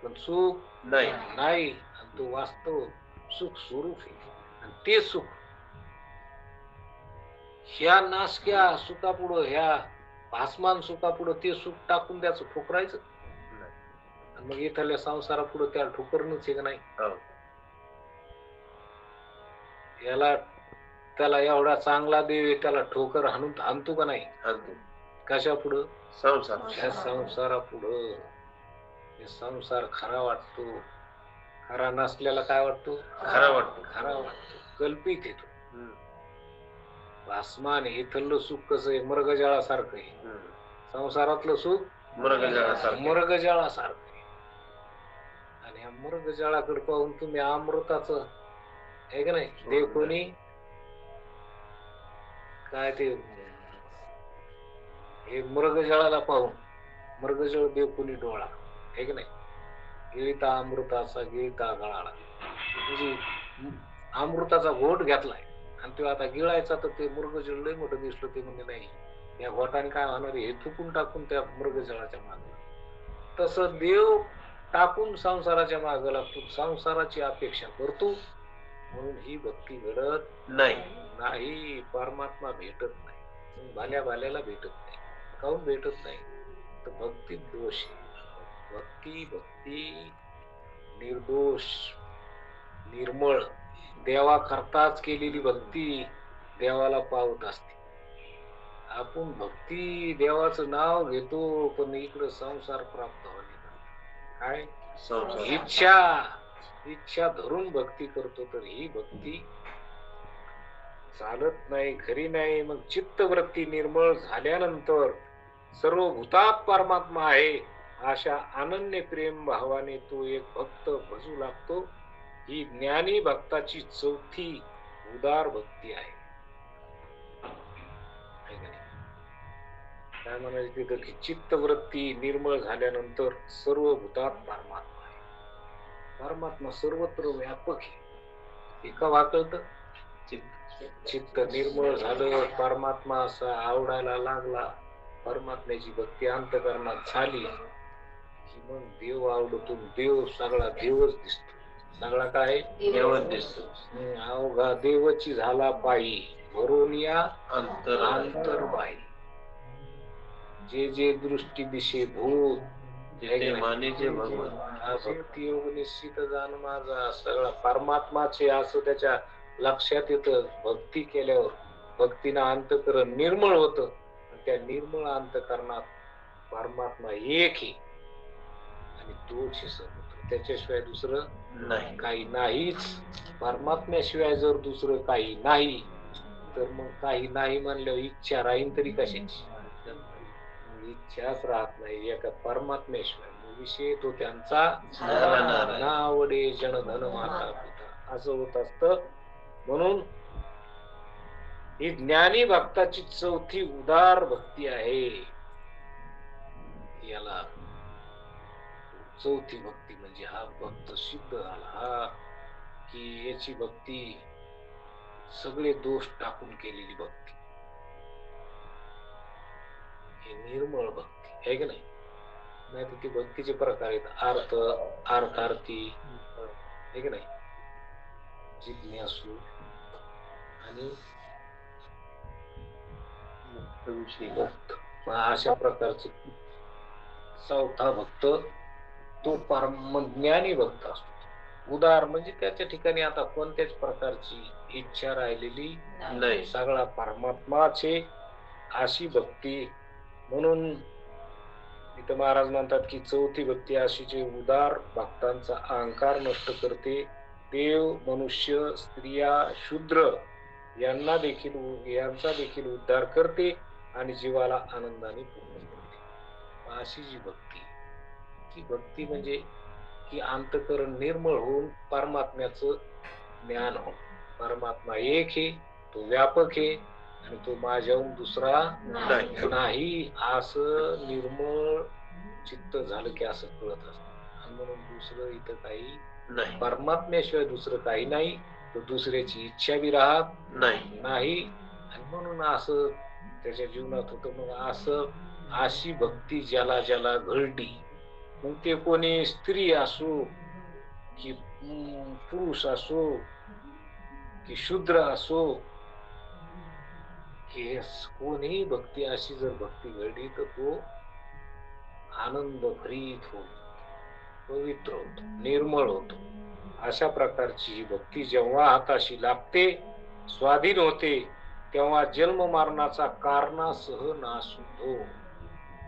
पण सुख नाही. आणि तो वास्तव सुख स्वरूप आहे. आणि ते सुख ह्या नासक्या सुखापुढं, ह्या भासमान सुखापुढं ते सुख टाकून द्याचं, ठोकरायचं. मग इथल्या संसारापुढं त्याला ठोकरणच आहे का नाही? याला त्याला एवढा चांगला देव त्याला ठोकर आणतो का नाही? कशा पुढं? संसारापुढं. संसार खरा वाटतो. खरा नसल्याला काय वाटतो? खरा वाटतो. कल्पित येतो. भासमान इथलं सुख कसं आहे? मृगजळासारखं आहे. संसारातलं सुख मृगजळासारखं आहे. आणि या मृगजळाकडे पाहून तुम्ही अमृताचं आहे का नाही? देव कोणी काय ते हे मृगजळाला पाहून मृगजळ देव कोणी डोळा आहे की नाही? गिळता अमृताचा गिळता गळाला, म्हणजे अमृताचा घोट घेतलाय आणि तो आता गिळायचा, तर ते मृगजळ लय मोठं दिसलं. ते म्हणजे नाही, या घोटाने काय होणार हे थुकून टाकून त्या मृगजळाच्या मागे. तसं देव टाकून संसाराच्या मागे लागतो, संसाराची अपेक्षा करतो. म्हणून ही भक्ती घडत नाही. परमात्मा भेटत नाही, भाल्या भाल्याला भेटत नाही. काहून भेटत नाही? तर भक्ती दोष आहे. भक्ती निर्दोष, निर्मळ, देवा करताच केलेली भक्ती देवाला पावत असते. आपण भक्ती देवाचं नाव घेतो, पण इकडं संसार प्राप्त होणे काय? इच्छा धरून भक्ती करतो, तर ही भक्ती चालत नाही, खरी नाही. मग चित्तवृत्ती निर्मळ झाल्यानंतर सर्व भूतात परमात्मा आहे अशा अनन्य प्रेम भावाने तो एक भक्त भजू लागतो. ही ज्ञानी भक्ताची चौथी उदार भक्ती आहे. काय म्हणायचं तिथं की चित्तवृत्ती निर्मळ झाल्यानंतर सर्व भूतात परमात्मा आहे. परमात्मा सर्वत्र व्यापक आहे. एका वाकळत चित्त निर्मळ झालं, परमात्मा असा आवडायला लागला, परमात्म्याची भक्ती अंतःकरणात झाली की मग देव आवडतो. देव सगळा देवच दिसतो. सगळा काय देवच दिसतो. अवघा देवची झाला पायी भरून या अंतर अंतर्बाई. जे जे दृष्टी दिशे भूत ते मानेचे भगवत. हा भक्ती योग निश्चित जाण माझा सगळा परमात्माचे असं त्याच्या लक्षात येतं. भक्ती केल्यावर भक्तीनं अंतःकरण निर्मळ होतं. त्या निर्मळ अंतःकरणात परमात्मा एक आहे आणि तोच सर्वत्र. त्याच्याशिवाय दुसरं नाही. काही नाहीच. परमात्म्याशिवाय जर दुसरं काही नाही तर मग काही नाही म्हणल्यावर इच्छा राहीन तरी कशाची. इच्छाच राहत नाही एका परमात्म्याशिवाय. विषय तो त्यांचा ना आवडे जन धन माता पिता असं होत असत. म्हणून ही ज्ञानी भक्ताची चौथी उदार भक्ती आहे. याला चौथी भक्ती म्हणजे हा भक्त सिद्ध झाला हा की याची भक्ती सगळे दोष टाकून केलेली भक्ती. हे निर्मळ भक्ती आहे की नाही. नाही तर ती भक्तीचे प्रकार आहेत. अर्थार्थी आहे की नाही, जिज्ञासू आणि मुक्त. अशा प्रकारचे चौथा भक्त तो परमज्ञानी भक्त असतो. उदार म्हणजे त्याच्या ठिकाणी आता कोणत्याच प्रकारची इच्छा राहिलेली नाही. सगळा परमात्माचे अशी भक्ती. म्हणून इथं महाराज म्हणतात की चौथी भक्ती अशी जे उदार भक्तांचा अहंकार नष्ट करते. देव मनुष्य स्त्रिया शूद्र यांचा देखील उद्धार करते आणि जीवाला आनंदाने पूर्ण करते. अशी जी भक्ती, ती भक्ती म्हणजे की अंतःकरण निर्मळ होऊन परमात्म्याचं ज्ञान हो. परमात्मा एक आहे, तो व्यापक आहे आणि तो माझ्याहून दुसरा नाही असं निर्मळ चित्त झालं की असं कळत असत. आणि म्हणून दुसरं इथं काही नाही. परमात्म्याशिवाय दुसरं काही नाही. तर दुसऱ्याची इच्छा बी राहत नाही. आणि म्हणून असं त्याच्या जीवनात होतं. मग असं अशी भक्ती ज्याला ज्याला घडली, मग ते कोणी स्त्री असो की पुरुष असो की शूद्र असो, की कोणीही भक्ती अशी जर भक्ती घडली तर तो आनंद भरीत होतो, पवित्र होतो, निर्मळ होतो. अशा प्रकारची ही भक्ती जेव्हा हाताशी लागते, स्वाधीन होते, तेव्हा जन्म मरणाचा कारणासह नाश होतो.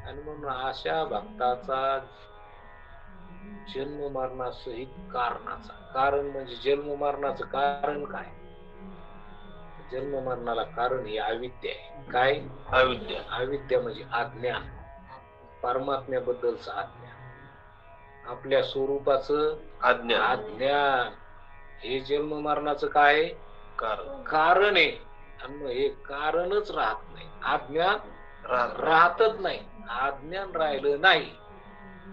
आणि म्हणून अशा भक्ताचा जन्म मरणासहित कारणाचा, कारण म्हणजे जन्म मरणाचं कारण काय. जन्म मरणाला कारण ही अविद्या आहे. काय अविद्या. अविद्या म्हणजे अज्ञान, परमात्म्याबद्दलचं अज्ञान, आपल्या स्वरूपाचं अज्ञान. हे जन्म मरणाचं काय कारण आहे. आणि मग हे कारणच राहत नाही, अज्ञान राहतच नाही. अज्ञान राहिलं नाही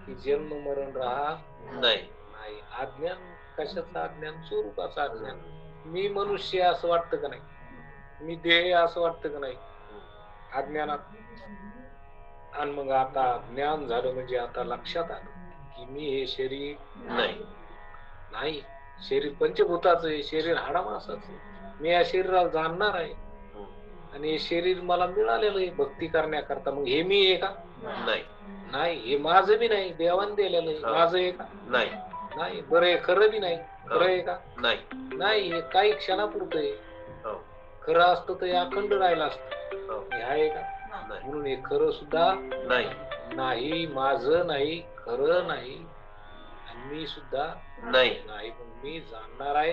की जन्म मरण राहत नाही. अज्ञान कशाचं अज्ञान? स्वरूपाचं अज्ञान. मी मनुष्य असं वाटतं का नाही, मी देह असं वाटतं का नाही अज्ञानात. आणि मग आता ज्ञान झालं म्हणजे आता लक्षात आलं की मी हे शरीर नाही. शरीर पंचभूताचं आहे, शरीर हाडामासाचं. मी या शरीराला जाणणार आहे आणि हे शरीर मला मिळालेलं आहे भक्ती करण्याकरता. मग हे मी आहे का? नाही. हे माझं बी नाही, देवाने दिलेलं आहे. माझं आहे का? नाही. बरं हे खरं बी नाही, खरं आहे का? नाही. हे काही क्षणापुरतं आहे. खरं असतं तर हे अखंड राहिलं असतं. हे आहे का? म्हणून हे खरं सुद्धा नाही, माझं नाही, खरं नाही, आणि मी सुद्धा नाही. पण मी जाणणार आहे,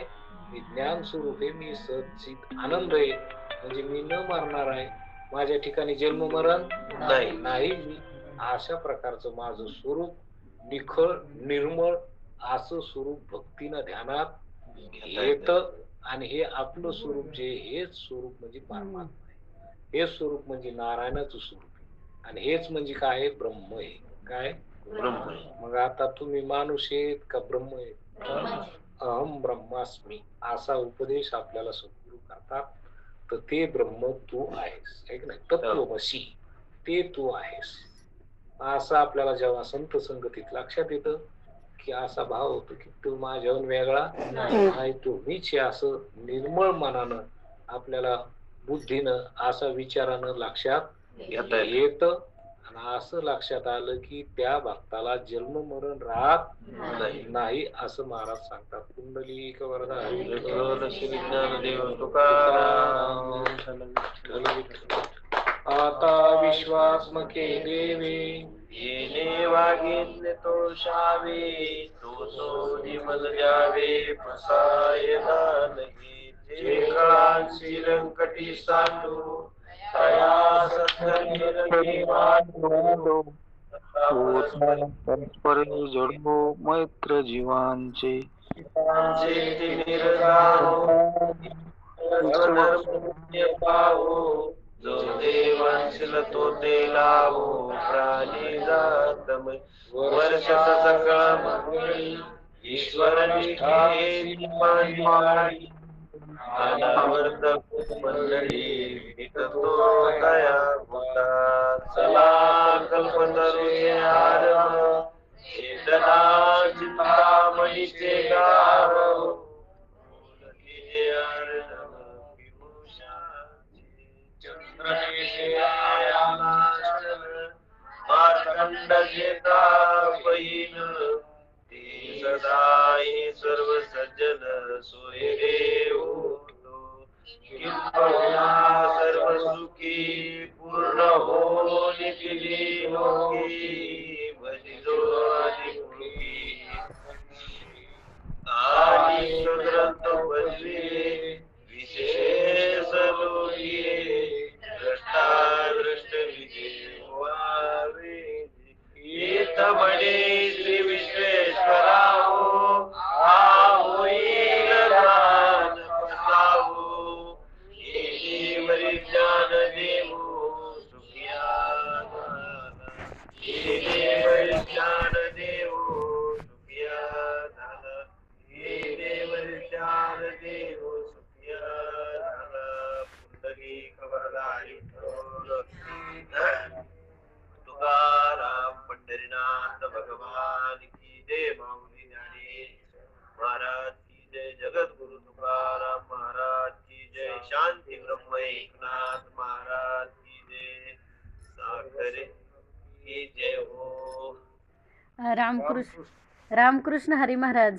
मी ज्ञान स्वरूप आहे, मी सच्चित आनंद आहे, म्हणजे मी न मरणार आहे. माझ्या ठिकाणी जन्म मरण नाही. मी अशा प्रकारचं माझं स्वरूप निखळ निर्मळ असं स्वरूप भक्तीनं ध्यानात येत. आणि हे आपलं स्वरूप जे हेच स्वरूप म्हणजे परमात्मा आहे. हे स्वरूप म्हणजे नारायणाचं स्वरूप आहे. आणि हेच म्हणजे काय? ब्रह्म आहे. काय? ब्रह्म. मग आता तुम्ही माणूस आहेत का ब्रह्म आहे? अहम ब्रह्मास्मी असा उपदेश आपल्याला सद्गुरू करतात. तर ते ब्रह्म तू आहेस, आहे की नाही? तत्वमसी, ते तू आहेस. असं आपल्याला जेव्हा संत संगतीत लक्षात येतं की असा भाव होतो की तू माझ्याहून वेगळा नाही, तू मीच आहे, असं निर्मळ मनानं आपल्याला बुद्धीनं असं विचारानं लक्षात येत. आणि असं लक्षात आलं की त्या भक्ताला जन्म मरण राहत नाही असं महाराज सांगतात. कुंडलिक वरदा हरी विठ्ठल श्री ज्ञानदेव तुकाराम विठ्ठल विठ्ठल. आता विश्वात्मके देवे येणे वागेन तोषावे तो निर्मल द्यावे प्रसायदा नाही जे कळांशी रंकटी सांडू तया सत्कर्मी वाढो परस्पर जडो मैत्र जीवांचे ते निर्गावो स्वधर्म पावो जो देवांशील तो ते लावो प्राणी जातम वर्ष सकळ मंगळी ईश्वर निष्ठे मांडी अनावर्त मंडळी विकतो तया भूता चला कल्पतरुचे आरम चेतना चिंतामणीचे गाव मार्कंड घेता बहीण ते सदाई सर्व सज्जन सोय देवतो किंबहुना सर्व सुखी पूर्ण हो निखिली मोकी भजिलो आदिमुखी आणि ग्रंथ भजवे विशेष लोकिये द्रष्टा दृष्ट विजय व्हावे येत म्हणे श्री विश्वेश्वरा हो हा होईल ज्ञान प्रसावो येणेवरी ज्ञान देवो सुखिया झाला येणेवरी ज्ञान देवो सुखिया झाला येणेवरी ज्ञान देवो सुखिया झाला पुंडलिक वरदा हरी तुकाराम पंढरीनाथ भगवान की जय. माऊली ज्ञानेश्वर महाराज की जय. जगद्गुरु तुकाराम महाराज की जय. शांती ब्रह्म एकनाथ महाराज की जय. साखरे की जय हो. रामकृष्ण हरी महाराज.